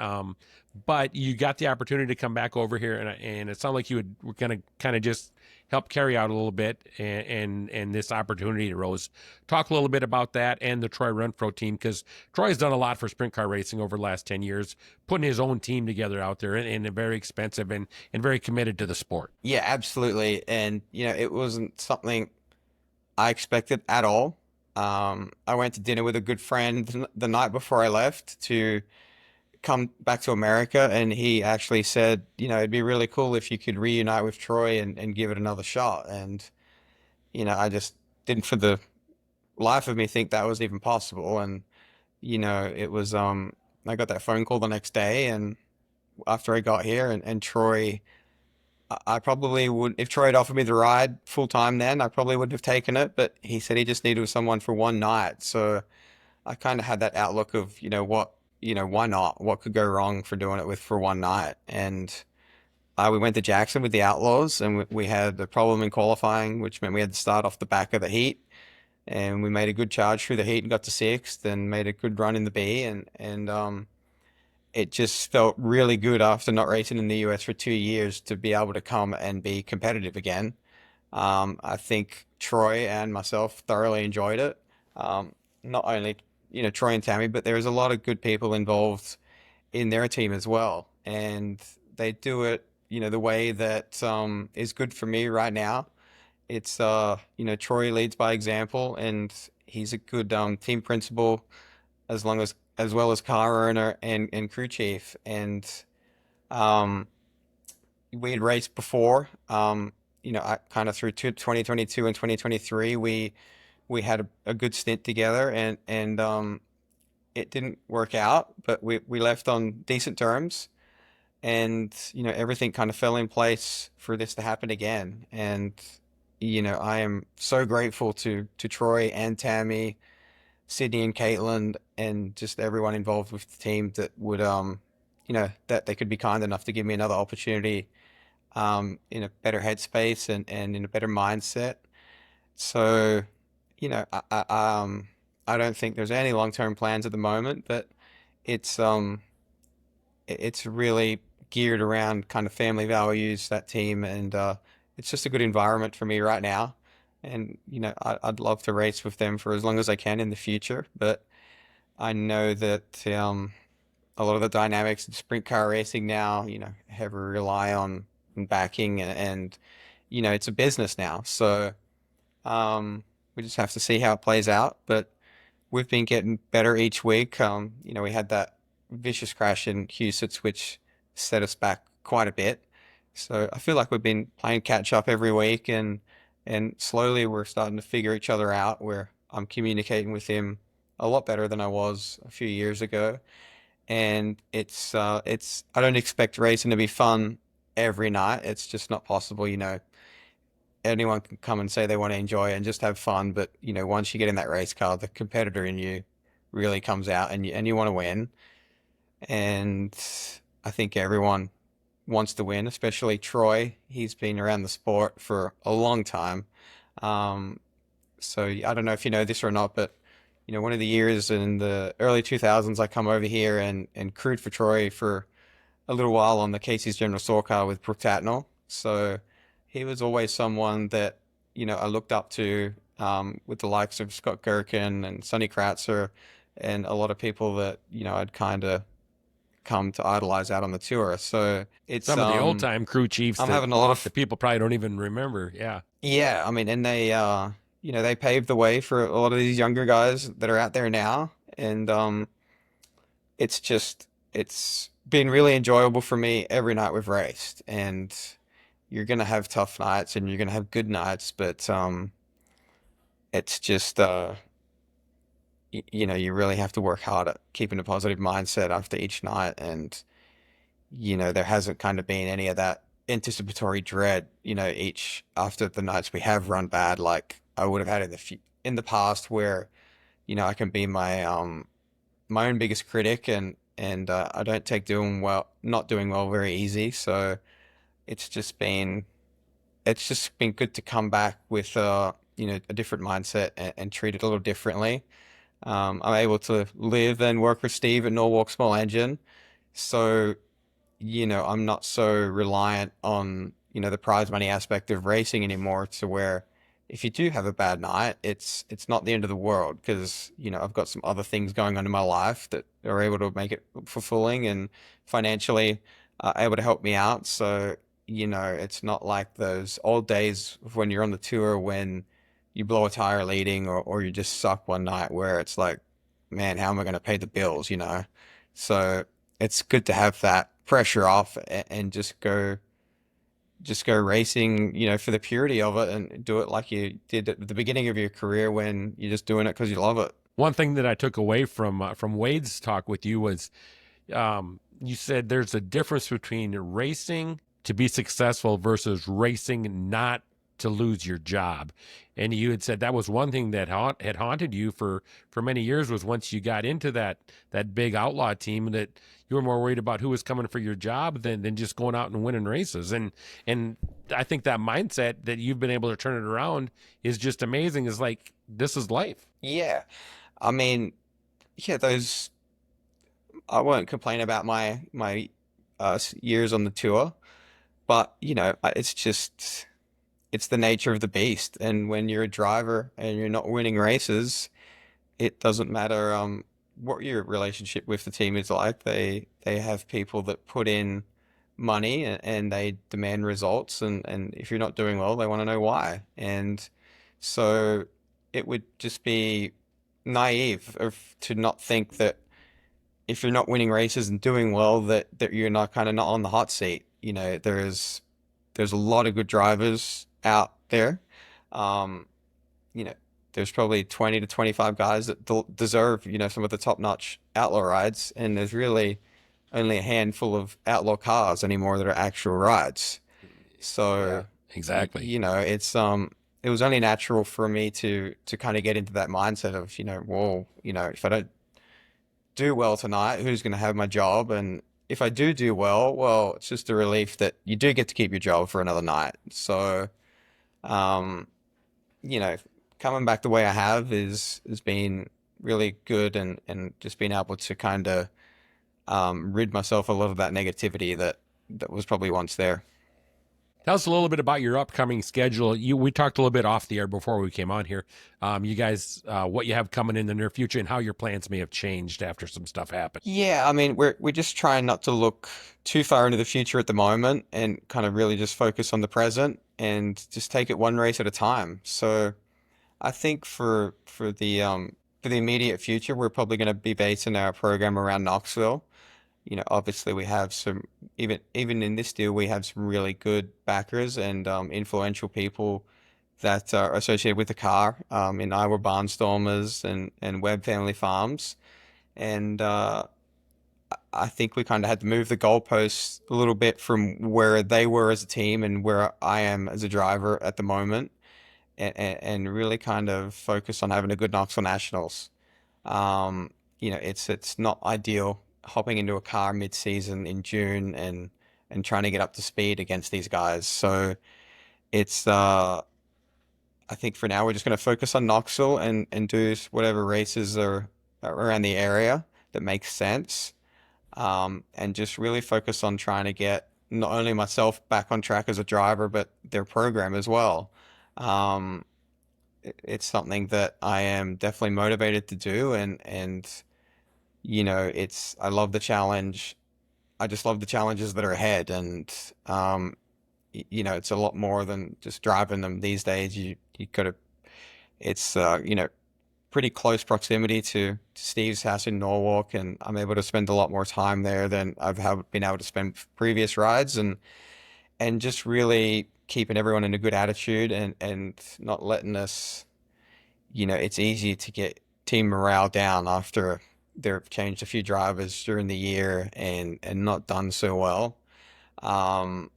but you got the opportunity to come back over here, and it sounded like were going to kind of just help carry out a little bit, and this opportunity arose. Talk a little bit about that and the Troy Runfro team, because Troy's done a lot for sprint car racing over the last 10 years, putting his own team together out there, and very expensive and very committed to the sport. Yeah, absolutely. And it wasn't something I expected at all. I went to dinner with a good friend the night before I left to come back to America, and he actually said, it'd be really cool if you could reunite with Troy and give it another shot. And, I just didn't for the life of me think that was even possible. And, it was, I got that phone call the next day, and after I got here, and Troy, I probably would, if Troy had offered me the ride full time then, I probably wouldn't have taken it. But he said he just needed someone for one night. So I kind of had that outlook of, why not? What could go wrong for doing it for one night? And we went to Jackson with the Outlaws, and we had a problem in qualifying, which meant we had to start off the back of the heat. And we made a good charge through the heat and got to sixth, and made a good run in the B. And it just felt really good after not racing in the US for 2 years to be able to come and be competitive again. I think Troy and myself thoroughly enjoyed it. Not only, Troy and Tammy, but there was a lot of good people involved in their team as well. And they do it, the way that is good for me right now. It's, Troy leads by example, and he's a good team principal as well as car owner and crew chief. And um, we had raced before. I kind of through 2022 and 2023, we had a good stint together, and it didn't work out, but we left on decent terms, and everything kind of fell in place for this to happen again. And I am so grateful to Troy and Tammy, Sydney and Caitlin, and just everyone involved with the team that would that they could be kind enough to give me another opportunity in a better headspace and in a better mindset. So, I don't think there's any long-term plans at the moment, but it's it's really geared around kind of family values, that team, and it's just a good environment for me right now. And I'd love to race with them for as long as I can in the future, but I know that a lot of the dynamics in sprint car racing now, heavily rely on backing, and it's a business now. So we just have to see how it plays out. But we've been getting better each week. We had that vicious crash in Husitz, which set us back quite a bit. So I feel like we've been playing catch up every week, and slowly we're starting to figure each other out. Where I'm communicating with him a lot better than I was a few years ago. And it's I don't expect racing to be fun every night. It's just not possible. Anyone can come and say they want to enjoy it and just have fun, but once you get in that race car, the competitor in you really comes out, and you want to win. And I think everyone wants to win, especially Troy. He's been around the sport for a long time. Um, so I don't know if you know this or not, but one of the years in the early 2000s, I come over here and crewed for Troy for a little while on the Casey's General Store car with Brooke Tatnall. So he was always someone that, I looked up to, with the likes of Scott Gherkin and Sonny Kratzer, and a lot of people that, I'd kind of come to idolize out on the tour. So it's, Some of the old time crew chiefs I'm that having a lot of, the people probably don't even remember. Yeah. yeah, I mean, and they paved the way for a lot of these younger guys that are out there now. And, it's been really enjoyable for me every night we've raced. And you're gonna have tough nights and you're gonna have good nights, but it's just you know, you really have to work hard at keeping a positive mindset after each night. And, you know, there hasn't kind of been any of that anticipatory dread, you know, each after the nights we have run bad, like I would have had in in the past where, you know, I can be my own biggest critic, and I don't take doing well, not doing well very easy. So it's just been it's just been good to come back with you know, a different mindset and treat it a little differently. I'm able to live and work with Steve at Norwalk Small Engine, so you know, I'm not so reliant on, you know, the prize money aspect of racing anymore, to where if you do have a bad night, it's not the end of the world, because, you know, I've got some other things going on in my life that are able to make it fulfilling and financially able to help me out. So, you know, it's not like those old days of when you're on the tour when you blow a tire leading, or you just suck one night, where it's like, man, how am I going to pay the bills, you know? So it's good to have that pressure off and just go racing, you know, for the purity of it, and do it like you did at the beginning of your career, when you're just doing it because you love it. One thing that I took away from Wade's talk with you was, you said there's a difference between racing to be successful versus racing not to lose your job. And you had said that was one thing that had haunted you for many years, was once you got into that big outlaw team, that you were more worried about who was coming for your job than just going out and winning races. And I think that mindset that you've been able to turn it around is just amazing. Is like, this is life. Yeah. I mean, yeah, those I won't complain about my years on the tour, but you know, it's just it's the nature of the beast. And when you're a driver and you're not winning races, it doesn't matter what your relationship with the team is like. They have people that put in money, and they demand results, and if you're not doing well, they want to know why. And so it would just be naive to not think that if you're not winning races and doing well, that you're not kind of not on the hot seat. You know, there's a lot of good drivers out there. Um, you know, there's probably 20 to 25 guys that deserve, you know, some of the top-notch outlaw rides, and there's really only a handful of outlaw cars anymore that are actual rides. Yeah, So, exactly. you know, it was only natural for me to kind of get into that mindset of, you know, well, you know, if I don't do well tonight, who's going to have my job? And if I do well, well, it's just a relief that you do get to keep your job for another night. So, um, you know, coming back the way I have is has been really good, and just being able to kind of rid myself of a lot of that negativity that was probably once there. Tell us a little bit about your upcoming schedule. We talked a little bit off the air before we came on here. You guys, what you have coming in the near future, and how your plans may have changed after some stuff happened. Yeah, I mean, we're just trying not to look too far into the future at the moment, and kind of really just focus on the present, and just take it one race at a time. So I think for the immediate future, we're probably going to be basing our program around Knoxville. You know, obviously we have some, even in this deal, we have some really good backers and influential people that are associated with the car, in Iowa Barnstormers and Webb Family Farms. And I think we kind of had to move the goalposts a little bit from where they were as a team and where I am as a driver at the moment, and really kind of focus on having a good Knoxville Nationals. You know, it's not ideal hopping into a car mid-season in June and trying to get up to speed against these guys. So it's I think for now we're just going to focus on Knoxville, and do whatever races are around the area that makes sense. And just really focus on trying to get not only myself back on track as a driver, but their program as well. Um, it's something that I am definitely motivated to do, and you know, it's I love the challenge. I just love the challenges that are ahead, and you know, it's a lot more than just driving them these days. You got to it's you know, pretty close proximity to Steve's house in Norwalk, and I'm able to spend a lot more time there than been able to spend previous rides, and just really keeping everyone in a good attitude, and not letting us, you know, it's easy to get team morale down after they've changed a few drivers during the year and not done so well. Um,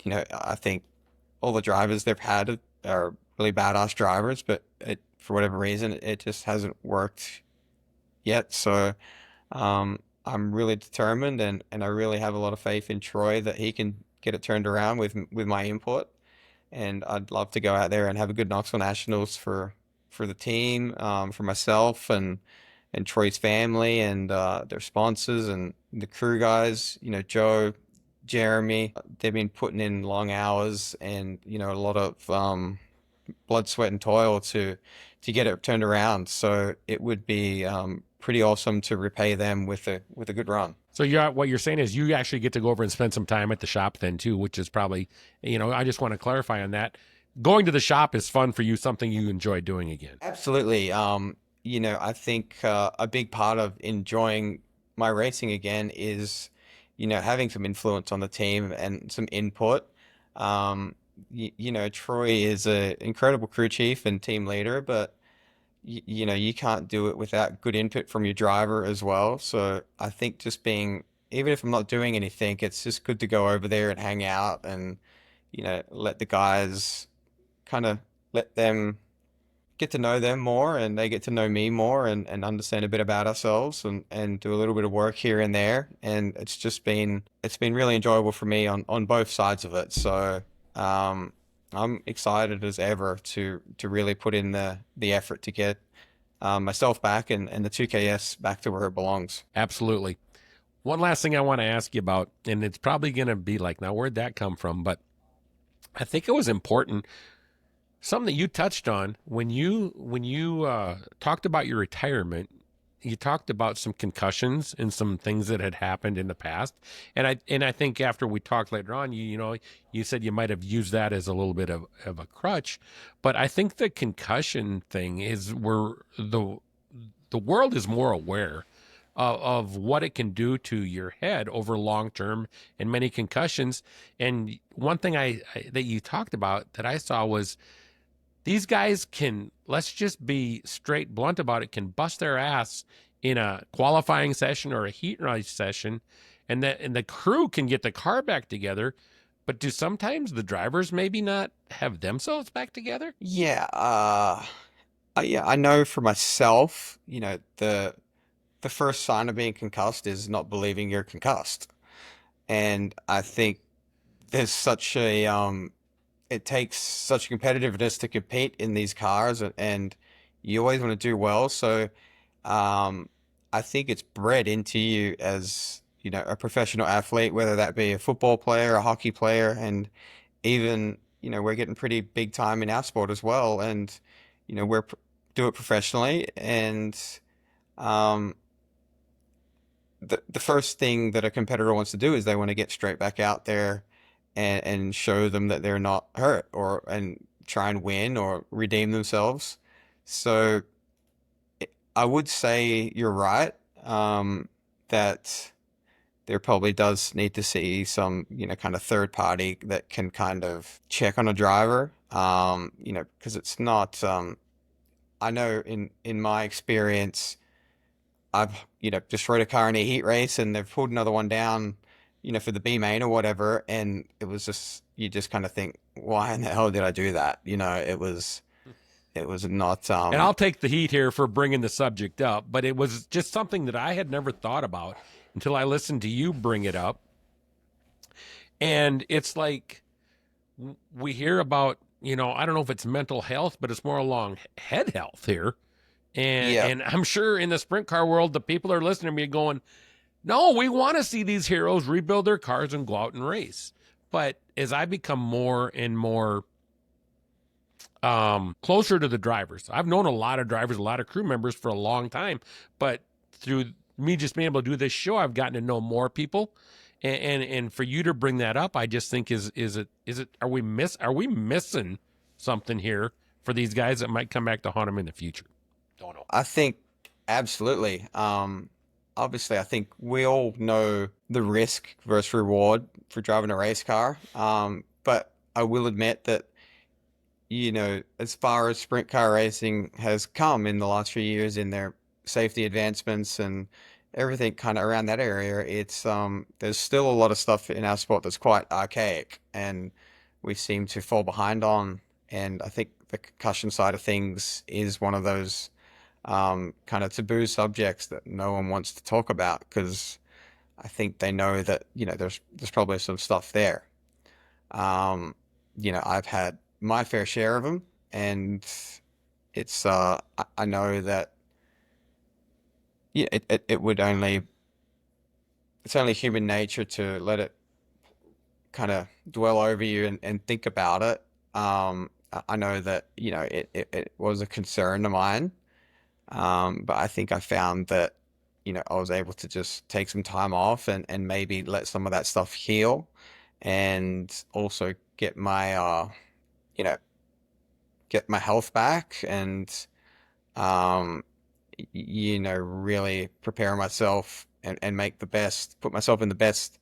I think all the drivers they've had are really badass drivers, but for whatever reason, it just hasn't worked yet. So I'm really determined, and I really have a lot of faith in Troy that he can get it turned around with my input. And I'd love to go out there and have a good Knoxville Nationals for the team, for myself and Troy's family and their sponsors and the crew guys. Joe, Jeremy, they've been putting in long hours and a lot of blood, sweat, and toil to get it turned around. So it would be pretty awesome to repay them with a good run. So what you're saying is you actually get to go over and spend some time at the shop then too, which is probably, I just want to clarify on that. Going to the shop is fun for you, something you enjoy doing again. Absolutely. I think a big part of enjoying my racing again is, having some influence on the team and some input. Troy is an incredible crew chief and team leader, but you can't do it without good input from your driver as well. So I think just even if I'm not doing anything, it's just good to go over there and hang out and, let the guys kind of let them get to know them more and they get to know me more and understand a bit about ourselves and do a little bit of work here and there. And it's been really enjoyable for me on both sides of it. So, I'm excited as ever to really put in the effort to get myself back and the 2KS back to where it belongs. Absolutely. One last thing I want to ask you about, and it's probably going to be like, now where'd that come from? But I think it was important. Something that you touched on when you talked about your retirement. You talked about some concussions and some things that had happened in the past, and I think after we talked later on, you said you might have used that as a little bit of a crutch, but I think the concussion thing is where the world is more aware of what it can do to your head over long term and many concussions. And one thing that you talked about that I saw was these guys can, let's just be straight blunt about it, can bust their ass in a qualifying session or a heat race session, and the crew can get the car back together. But do sometimes the drivers maybe not have themselves back together? Yeah, yeah, I know for myself, the first sign of being concussed is not believing you're concussed. And I think there's such a it takes such competitiveness to compete in these cars and you always want to do well. So I think it's bred into you as, a professional athlete, whether that be a football player, a hockey player, and even, we're getting pretty big time in our sport as well. And, do it professionally. And um, the first thing that a competitor wants to do is they want to get straight back out there and show them that they're not hurt and try and win or redeem themselves. So I would say you're right, that there probably does need to see some, kind of third party that can kind of check on a driver, because it's not, I know in my experience, I've, destroyed a car in a heat race and they've pulled another one down, for the B main or whatever. And it was just, you just kind of think, why in the hell did I do that? It was not, And I'll take the heat here for bringing the subject up, but it was just something that I had never thought about until I listened to you bring it up. And it's like we hear about, I don't know if it's mental health, but it's more along head health here. And yeah, and I'm sure in the sprint car world, the people are listening to me going, no, we want to see these heroes rebuild their cars and go out and race. But as I become more and more closer to the drivers, I've known a lot of drivers, a lot of crew members for a long time, but through me just being able to do this show, I've gotten to know more people. And for you to bring that up, I just think is it are we missing something here for these guys that might come back to haunt them in the future? Don't know. I think absolutely. Obviously, I think we all know the risk versus reward for driving a race car. But I will admit that as far as sprint car racing has come in the last few years in their safety advancements and everything kind of around that area, there's still a lot of stuff in our sport that's quite archaic and we seem to fall behind on. And I think the concussion side of things is one of those kind of taboo subjects that no one wants to talk about because I think they know that, there's probably some stuff there. Um, I've had my fair share of them, and I know that yeah, it would only it's only human nature to let it kind of dwell over you and think about it. I know that it was a concern of mine, but I think I found that I was able to just take some time off and maybe let some of that stuff heal, and also you know get my health back and um, really prepare myself and put myself in the best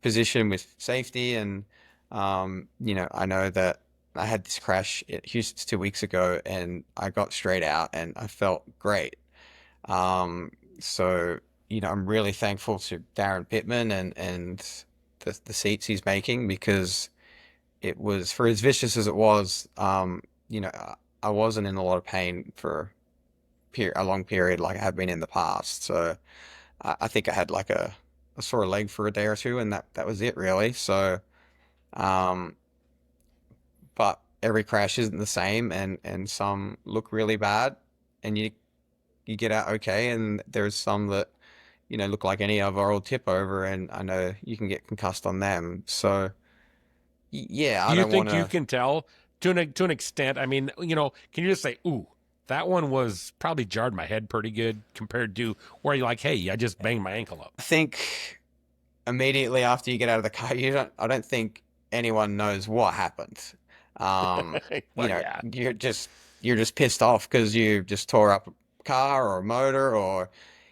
position with safety. And, I know that I had this crash at Houston 2 weeks ago and I got straight out and I felt great. Um, so, I'm really thankful to Darren Pittman and the seats he's making because it was, for as vicious as it was, I wasn't in a lot of pain for a long period like I have been in the past. So I think I had like a sore leg for a day or two, and that was it really. So, um, but every crash isn't the same, and some look really bad, and you get out okay, and there's some that look like any other old tip over, and I know you can get concussed on them. So yeah, Do I you don't want think you to. can tell to an extent? I mean, can you just say, "Ooh, that one was probably jarred my head pretty good," compared to where you're like, "Hey, I just banged my ankle up." I think immediately after you get out of the car, I don't think anyone knows what happened. Um, Well, yeah. you're just pissed off because you just tore up a car or a motor or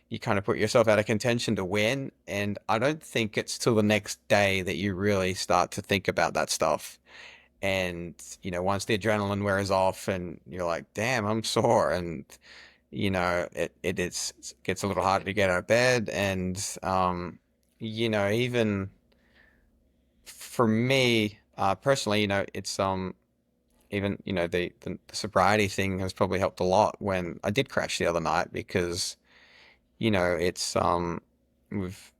you kind of put yourself out of contention to win. And I don't think it's till the next day that you really start to think about that stuff. And, once the adrenaline wears off and you're like, damn, I'm sore. And, it gets a little harder to get out of bed. And, even for me, personally, it's, even, the sobriety thing has probably helped a lot when I did crash the other night because, it's,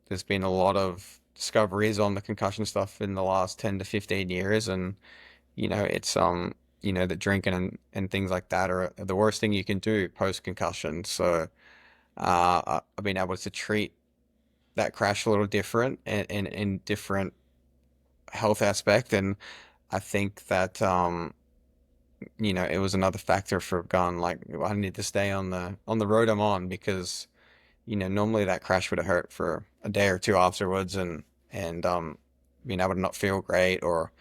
there's been a lot of discoveries on the concussion stuff in the last 10 to 15 years. And, it's that drinking and things like that are the worst thing you can do post concussion. So I've been able to treat that crash a little different and in different health aspect. And I think that it was another factor for going like I need to stay on the road I'm on because normally that crash would have hurt for a day or two afterwards and being able to not feel great or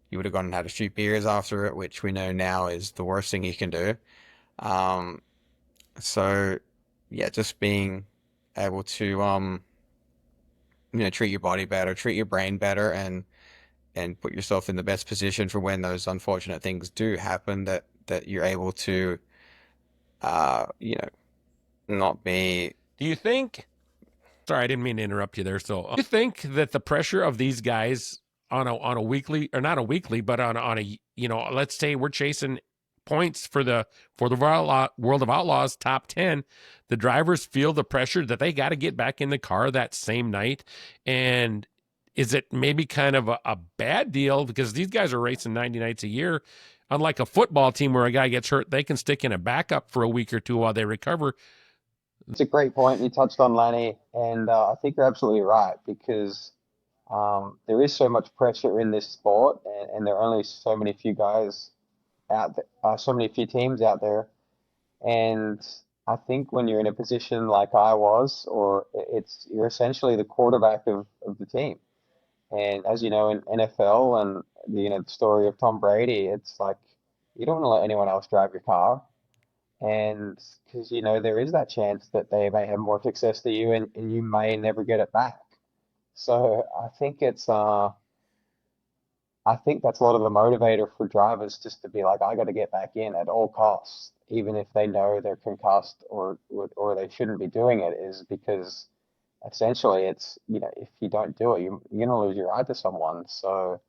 you would have gone and had a few beers after it, which we know now is the worst thing you can do. Um, so yeah, just being able to treat your body better, treat your brain better, and put yourself in the best position for when those unfortunate things do happen that you're able to uh, you know, not be. Do you think? Sorry, I didn't mean to interrupt you there. So, do you think that the pressure of these guys on a weekly, or not a weekly, but on a let's say we're chasing points for the World of Outlaws top 10, the drivers feel the pressure that they got to get back in the car that same night, and is it maybe kind of a bad deal because these guys are racing 90 nights a year? Unlike a football team where a guy gets hurt, they can stick in a backup for a week or two while they recover. It's a great point you touched on, Lanny, and I think you're absolutely right because there is so much pressure in this sport, and there are only so many few guys out there, so many few teams out there. And I think when you're in a position like I was, or you're essentially the quarterback of the team. And as you know, in NFL and the story of Tom Brady, it's like you don't want to let anyone else drive your car. And because there is that chance that they may have more success than you, and you may never get it back. So I think it's I think that's a lot of the motivator for drivers just to be like, I got to get back in at all costs, even if they know they're concussed or they shouldn't be doing it, is because essentially it's, if you don't do it, you're gonna lose your ride to someone. So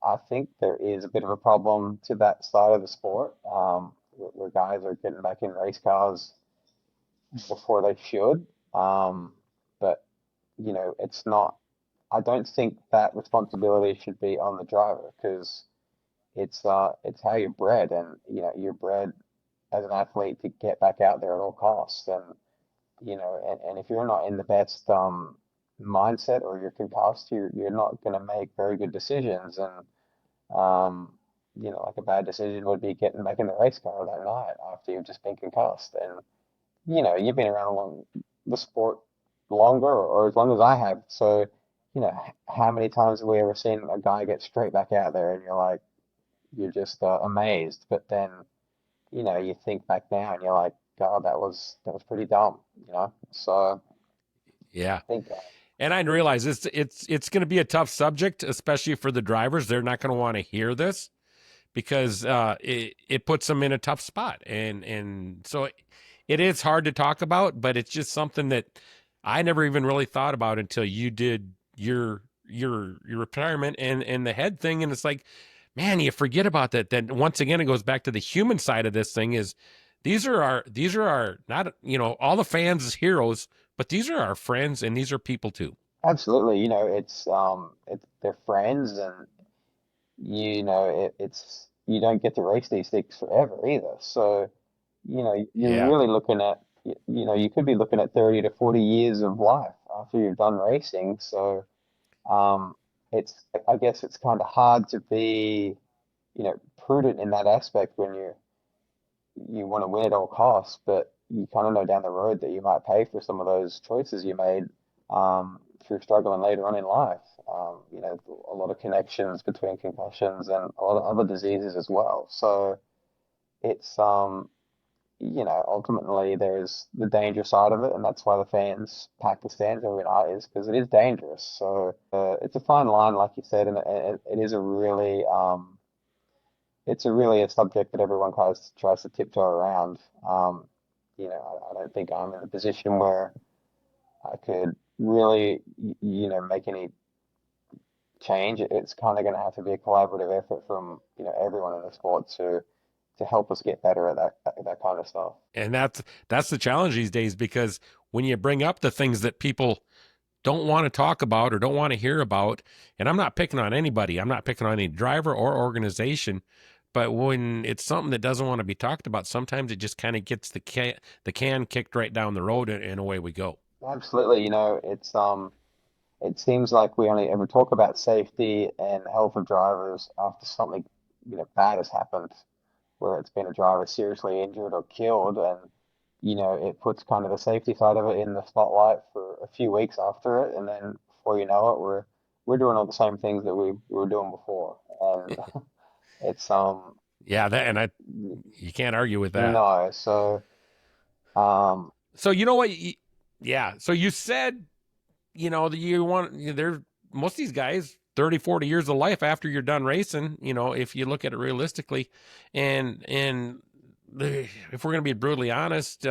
I think there is a bit of a problem to that side of the sport, where guys are getting back in race cars before they should. But it's not. I don't think that responsibility should be on the driver because it's how you're bred, and you're bred as an athlete to get back out there at all costs, and and if you're not in the best mindset or you're concussed, you're not going to make very good decisions, and like a bad decision would be getting back in the race car that night after you've just been concussed, and you've been around the sport longer or as long as I have, so how many times have we ever seen a guy get straight back out there and you're just amazed, but then you think back now and you're like, God, that was pretty dumb, So Yeah. I think, And I realize it's going to be a tough subject, especially for the drivers. They're not going to want to hear this because it puts them in a tough spot, and so it is hard to talk about. But it's just something that I never even really thought about until you did your retirement and the head thing, and it's like, man, you forget about that. Then once again, it goes back to the human side of this thing. Is these are our not all the fans as heroes, but these are our friends and these are people too. absolutely, it's they're friends, and it's you don't get to race these things forever either. So you're Yeah. really looking at, you could be looking at 30 to 40 years of life after you've done racing. So um, it's, I guess it's kind of hard to be, prudent in that aspect when you want to win at all costs, but you kind of know down the road that you might pay for some of those choices you made through struggling later on in life. A lot of connections between concussions and a lot of other diseases as well. So it's ultimately there's the danger side of it, and that's why the fans pack the stands every night is because it is dangerous. So it's a fine line, like you said, and it is it's a really a subject that everyone tries to tiptoe around. I don't think I'm in a position where I could really, make any change. It's kind of going to have to be a collaborative effort from, everyone in the sport to help us get better at that kind of stuff. And that's the challenge these days because when you bring up the things that people don't want to talk about or don't want to hear about, and I'm not picking on anybody, I'm not picking on any driver or organization, but when it's something that doesn't want to be talked about, sometimes it just kind of gets the can kicked right down the road and away we go. Absolutely. It seems like we only ever talk about safety and health of drivers after something, bad has happened, where it's been a driver seriously injured or killed, and it puts kind of the safety side of it in the spotlight for a few weeks after it, and then before you know it, we're doing all the same things that we were doing before, and it's Yeah, that and I you can't argue with that. no, so um So you know what? Yeah. So you said that you want there most of these guys 30, 40 years of life after you're done racing, if you look at it realistically, and if we're going to be brutally honest,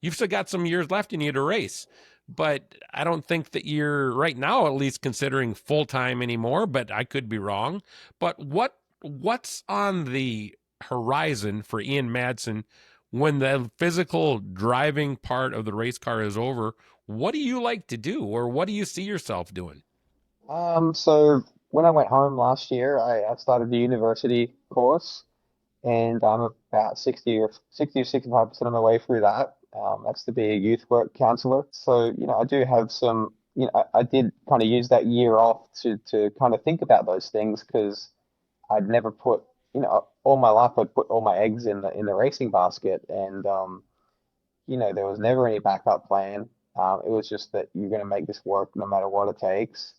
you've still got some years left in you to race, but I don't think that you're right now at least considering full time anymore, but I could be wrong. But what's on the horizon for Ian Madsen when the physical driving part of the race car is over? What do you like to do, or what do you see yourself doing? so when I went home last year, I started the university course, and I'm about 60 or 65% of my way through that. That's to be a youth work counselor. So, I do have some, I did kind of use that year off to kind of think about those things because I'd never put, all my life I'd put all my eggs in the racing basket, and there was never any backup plan. It was just that you're going to make this work no matter what it takes,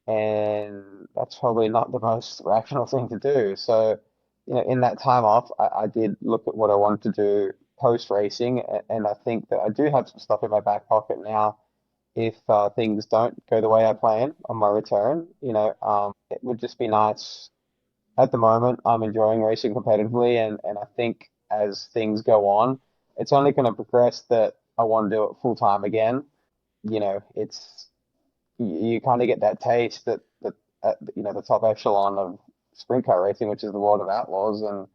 and that's probably not the most rational thing to do. So, in that time off, I did look at what I wanted to do post racing, and I think that I do have some stuff in my back pocket now if things don't go the way I plan on my return. It would just be nice. At the moment, I'm enjoying racing competitively, and I think as things go on, it's only going to progress that I want to do it full time again. It's you kind of get that taste that at, the top echelon of sprint car racing, which is the world of outlaws, and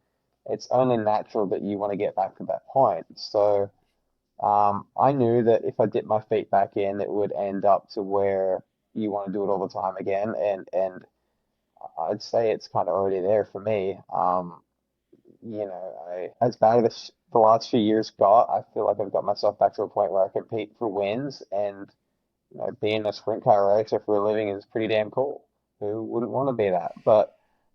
it's only natural that you want to get back to that point. So I knew that if I dipped my feet back in, it would end up to where you want to do it all the time again, and I'd say it's kind of already there for me. As bad as the last few years got, I feel like I've got myself back to a point where I compete for wins, and being a sprint car racer for a living is pretty damn cool. Who wouldn't want to be that? But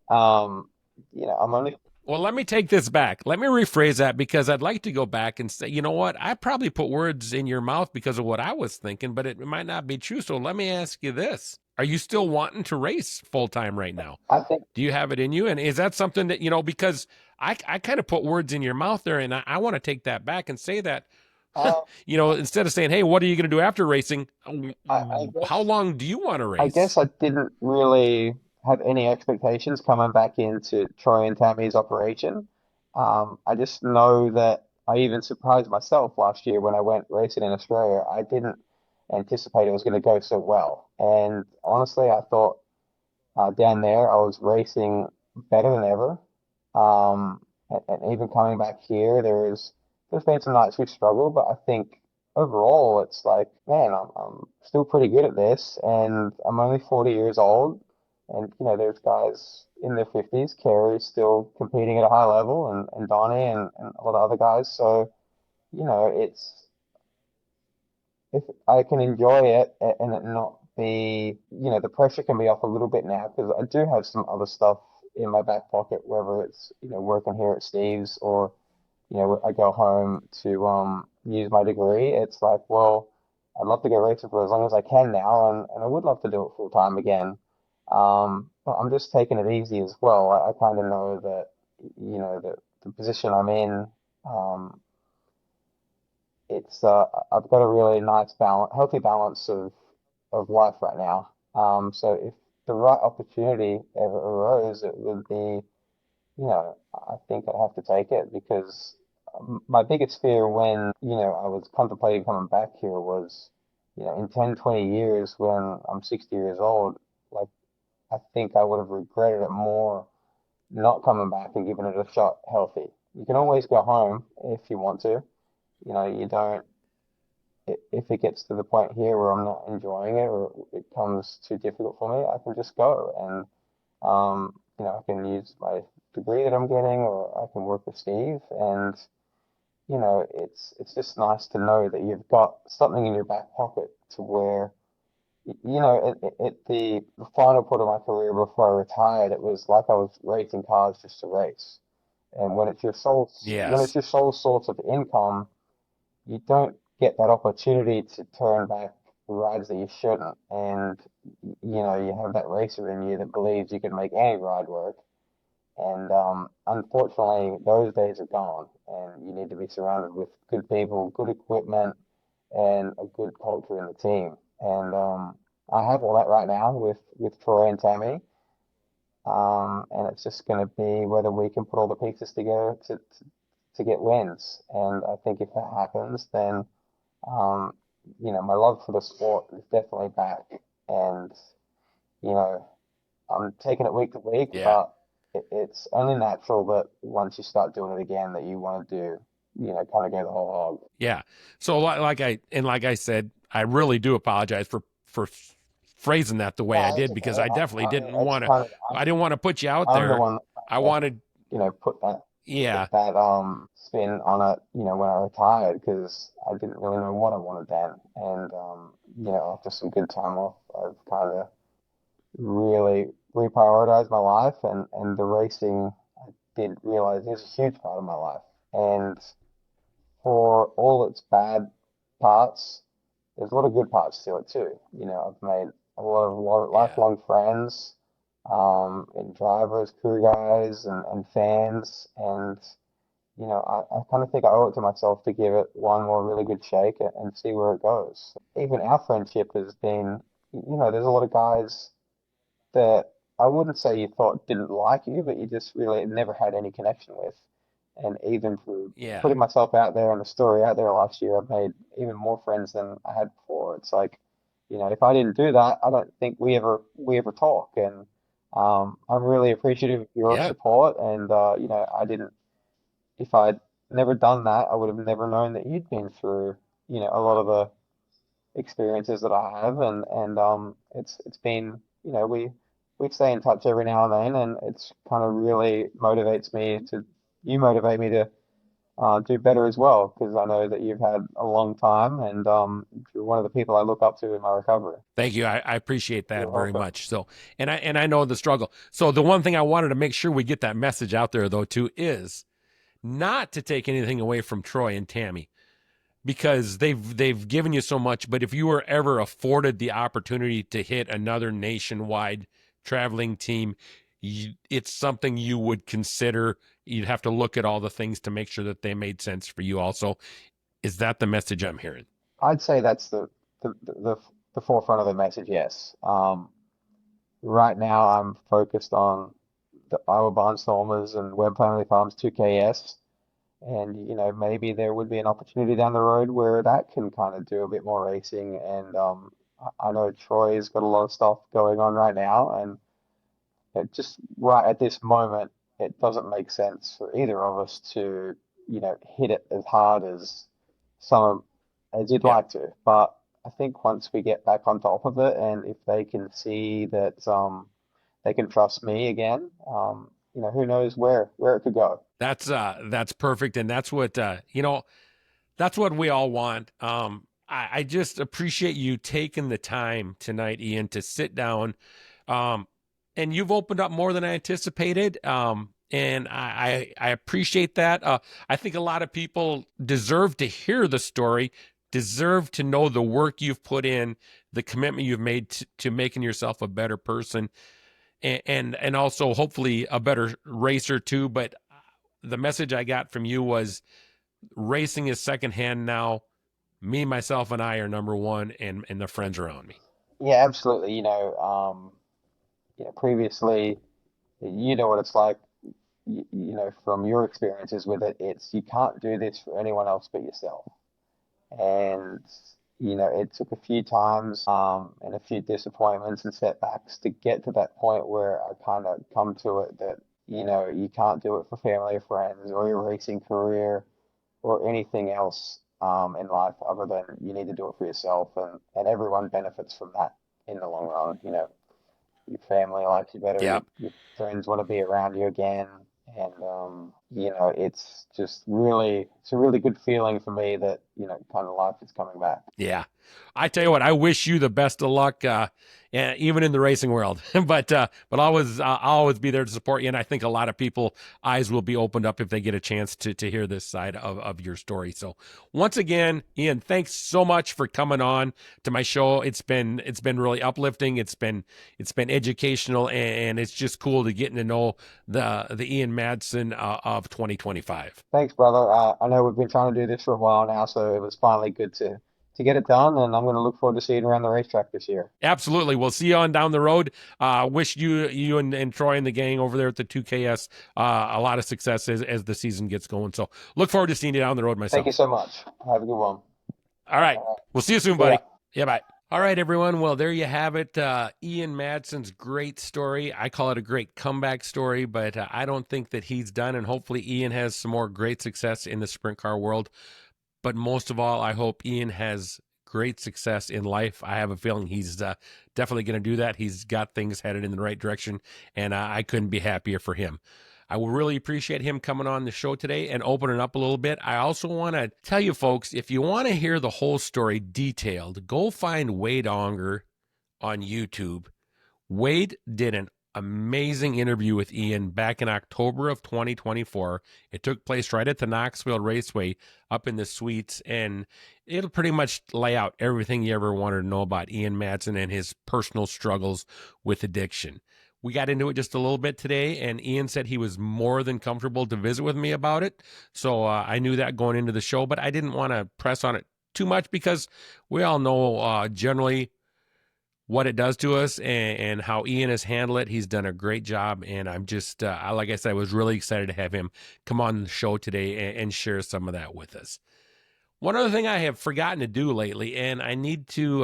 um, I'm only Well, let me take this back. Let me rephrase that because I'd like to go back and say, you know what? I probably put words in your mouth because of what I was thinking, but it might not be true. So let me ask you this. Are you still wanting to race full time right now? I think Do you have it in you? And is that something that, because I kind of put words in your mouth there, and I want to take that back and say that, uh, instead of saying, hey, what are you going to do after racing? I How guess long do you want to I guess race? I didn't really have any expectations coming back into Troy and Tammy's operation. I just know that I even surprised myself last year when I went racing in Australia. I didn't anticipate it was going to go so well. And honestly, I thought down there I was racing better than ever. And even coming back here, there's been some nights we've struggled, but I think overall it's like, man, I'm still pretty good at this, and I'm only 40 years old, and there's guys in their 50s. Kerry's still competing at a high level, and Donnie and a lot of other guys. So it's if I can enjoy it and it not be, the pressure can be off a little bit now because I do have some other stuff in my back pocket, whether it's, working here at Steve's or, I go home to use my degree. It's like, well, I'd love to go racing for as long as I can now, and I would love to do it full time again. But I'm just taking it easy as well. I kind of know that, the position I'm in, um, I've got a really nice balance, healthy balance of life right now. So if the right opportunity ever arose, it would be, I think I'd have to take it because my biggest fear when, I was contemplating coming back here was, in 10, 20 years when I'm 60 years old, like I think I would have regretted it more not coming back and giving it a shot healthy. You can always go home if you want to. You don't if it gets to the point here where I'm not enjoying it or it comes too difficult for me, I can just go and I can use my degree that I'm getting or I can work with Steve and it's just nice to know that you've got something in your back pocket to where at the final point of my career before I retired, it was like I was racing cars just to race. And when it's Yes. your sole source of income, you don't get that opportunity to turn back rides that you shouldn't. And you have that racer in you that believes you can make any ride work. And unfortunately, those days are gone. And you need to be surrounded with good people, good equipment, and a good culture in the team. And I have all that right now with Troy and Tammy. And it's just going to be whether we can put all the pieces together to get wins. And I think if that happens, then um, my love for the sport is definitely back, and you know, I'm taking it week to week, Yeah. but it's only natural that once you start doing it again, that you want to do, kind of go the whole hog. Yeah. So like I said, I really do apologize for phrasing that the way I No, it's did because okay. I definitely didn't It's want to. kind of I didn't want to put you out I'm the there. one that I kind of wanted, put that yeah, spin on it, when I retired because I didn't really know what I wanted then, and after some good time off, I've kind of really reprioritized my life and the racing I did realize is a huge part of my life. And for all its bad parts, there's a lot of good parts to it too. I've made a lot of yeah, lifelong friends, and drivers, crew guys, and fans, and I kind of think I owe it to myself to give it one more really good shake and see where it goes. Even our friendship has been, there's a lot of guys that I wouldn't say you thought didn't like you, but you just really never had any connection with. And even through Yeah. putting myself out there and the story out there last year, I've made even more friends than I had before. It's like, if I didn't do that, I don't think we ever talk. And I'm really appreciative of your Yeah. support. And I didn't if I'd never done that, I would have never known that you'd been through, a lot of the experiences that I have, and it's been, we stay in touch every now and then, and it's kind of really motivates me to, you motivate me to do better as well, because I know that you've had a long time, and you're one of the people I look up to in my recovery. Thank you. I appreciate that You're very welcome. much. So, and I know the struggle. So the one thing I wanted to make sure we get that message out there though too is not to take anything away from Troy and Tammy, because they've given you so much. But if you were ever afforded the opportunity to hit another nationwide traveling team, it's something you would consider. You'd have to look at all the things to make sure that they made sense for you also. Is that the message I'm hearing? I'd say that's the forefront of the message, yes. Right now, I'm focused on the Iowa Barnstormers and Webb Family Farms 2KS. And, maybe there would be an opportunity down the road where that can kind of do a bit more racing. And I know Troy's got a lot of stuff going on right now. And just right at this moment, it doesn't make sense for either of us to, hit it as hard as some as you'd Yeah. like to. But I think once we get back on top of it, and if they can see that they can trust me again, who knows where it could go. That's perfect, and that's what that's what we all want. I just appreciate you taking the time tonight, Ian, to sit down. And you've opened up more than I anticipated. And I appreciate that. I think a lot of people deserve to hear the story, deserve to know the work you've put in, the commitment you've made to making yourself a better person, and also hopefully a better racer too. But the message I got from you was racing is secondhand now. Me, myself, and I are number one, and the friends around me. Yeah, absolutely. Previously, you know what it's like. From your experiences with it, it's you can't do this for anyone else but yourself. And it took a few times and a few disappointments and setbacks to get to that point where I kind of come to it that you can't do it for family or friends or your racing career or anything else in life other than you need to do it for yourself, and everyone benefits from that in the long run. Your family likes you better, Yeah. your friends want to be around you again, and it's a really good feeling for me that kind of life is coming back. Yeah. I tell you what, I wish you the best of luck, even in the racing world. But I'll always be there to support you. And I think a lot of people eyes will be opened up if they get a chance to hear this side of your story. So once again, Ian, thanks so much for coming on to my show. It's been really uplifting. It's been educational, and it's just cool to getting to know the Ian Madsen of 2025. Thanks, brother. I know we've been trying to do this for a while now, so it was finally good to get it done, and I'm going to look forward to seeing you around the racetrack this year. Absolutely. We'll see you on down the road. Wish you and Troy and the gang over there at the 2KS a lot of success as the season gets going. So look forward to seeing you down the road myself. Thank you so much. Have a good one. All right. We'll see you soon, See ya. buddy. Yeah, bye. All right, everyone. Well, there you have it. Ian Madsen's great story. I call it a great comeback story, but I don't think that he's done. And hopefully Ian has some more great success in the sprint car world. But most of all, I hope Ian has great success in life. I have a feeling he's definitely going to do that. He's got things headed in the right direction, and I couldn't be happier for him. I will really appreciate him coming on the show today and opening up a little bit. I also want to tell you folks, if you want to hear the whole story detailed, go find Wade Onger on YouTube. Wade did an amazing interview with Ian back in October of 2024. It took place right at the Knoxville Raceway up in the suites, and it'll pretty much lay out everything you ever wanted to know about Ian Madsen and his personal struggles with addiction. We got into it just a little bit today, and Ian said he was more than comfortable to visit with me about it. So I knew that going into the show, but I didn't want to press on it too much because we all know generally what it does to us and how Ian has handled it. He's done a great job, and I'm just, like I said, I was really excited to have him come on the show today and share some of that with us. One other thing I have forgotten to do lately, and I need to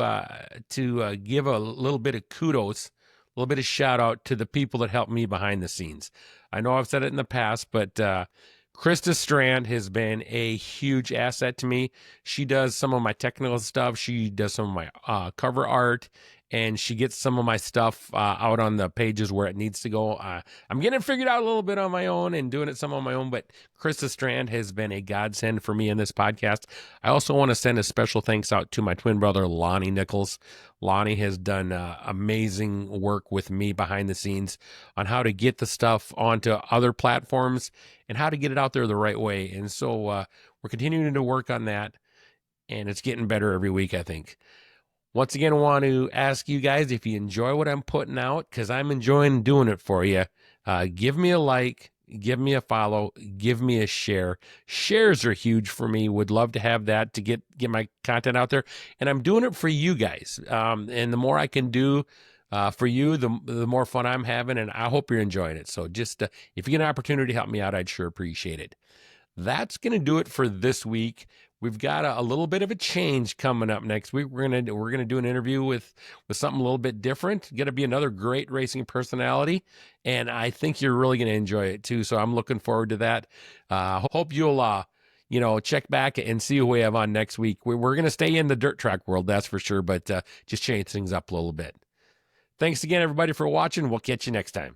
give a little bit of kudos, a little bit of shout out to the people that helped me behind the scenes. I know I've said it in the past, but Krista Strand has been a huge asset to me. She does some of my technical stuff. She does some of my cover art, and she gets some of my stuff out on the pages where it needs to go. I'm getting it figured out a little bit on my own and doing it some on my own, but Krista Strand has been a godsend for me in this podcast. I also want to send a special thanks out to my twin brother, Lonnie Nichols. Lonnie has done amazing work with me behind the scenes on how to get the stuff onto other platforms and how to get it out there the right way. And so we're continuing to work on that, and it's getting better every week, I think. Once again, I want to ask you guys if you enjoy what I'm putting out, because I'm enjoying doing it for you. Give me a like, give me a follow, give me a share. Shares are huge for me. Would love to have that to get my content out there. And I'm doing it for you guys. And the more I can do for you, the more fun I'm having, and I hope you're enjoying it. So just if you get an opportunity to help me out, I'd sure appreciate it. That's going to do it for this week. We've got a little bit of a change coming up next week. We're gonna do an interview with something a little bit different. Going to be another great racing personality, and I think you're really going to enjoy it too. So I'm looking forward to that. Hope you'll check back and see who we have on next week. We're going to stay in the dirt track world, that's for sure, but just change things up a little bit. Thanks again, everybody, for watching. We'll catch you next time.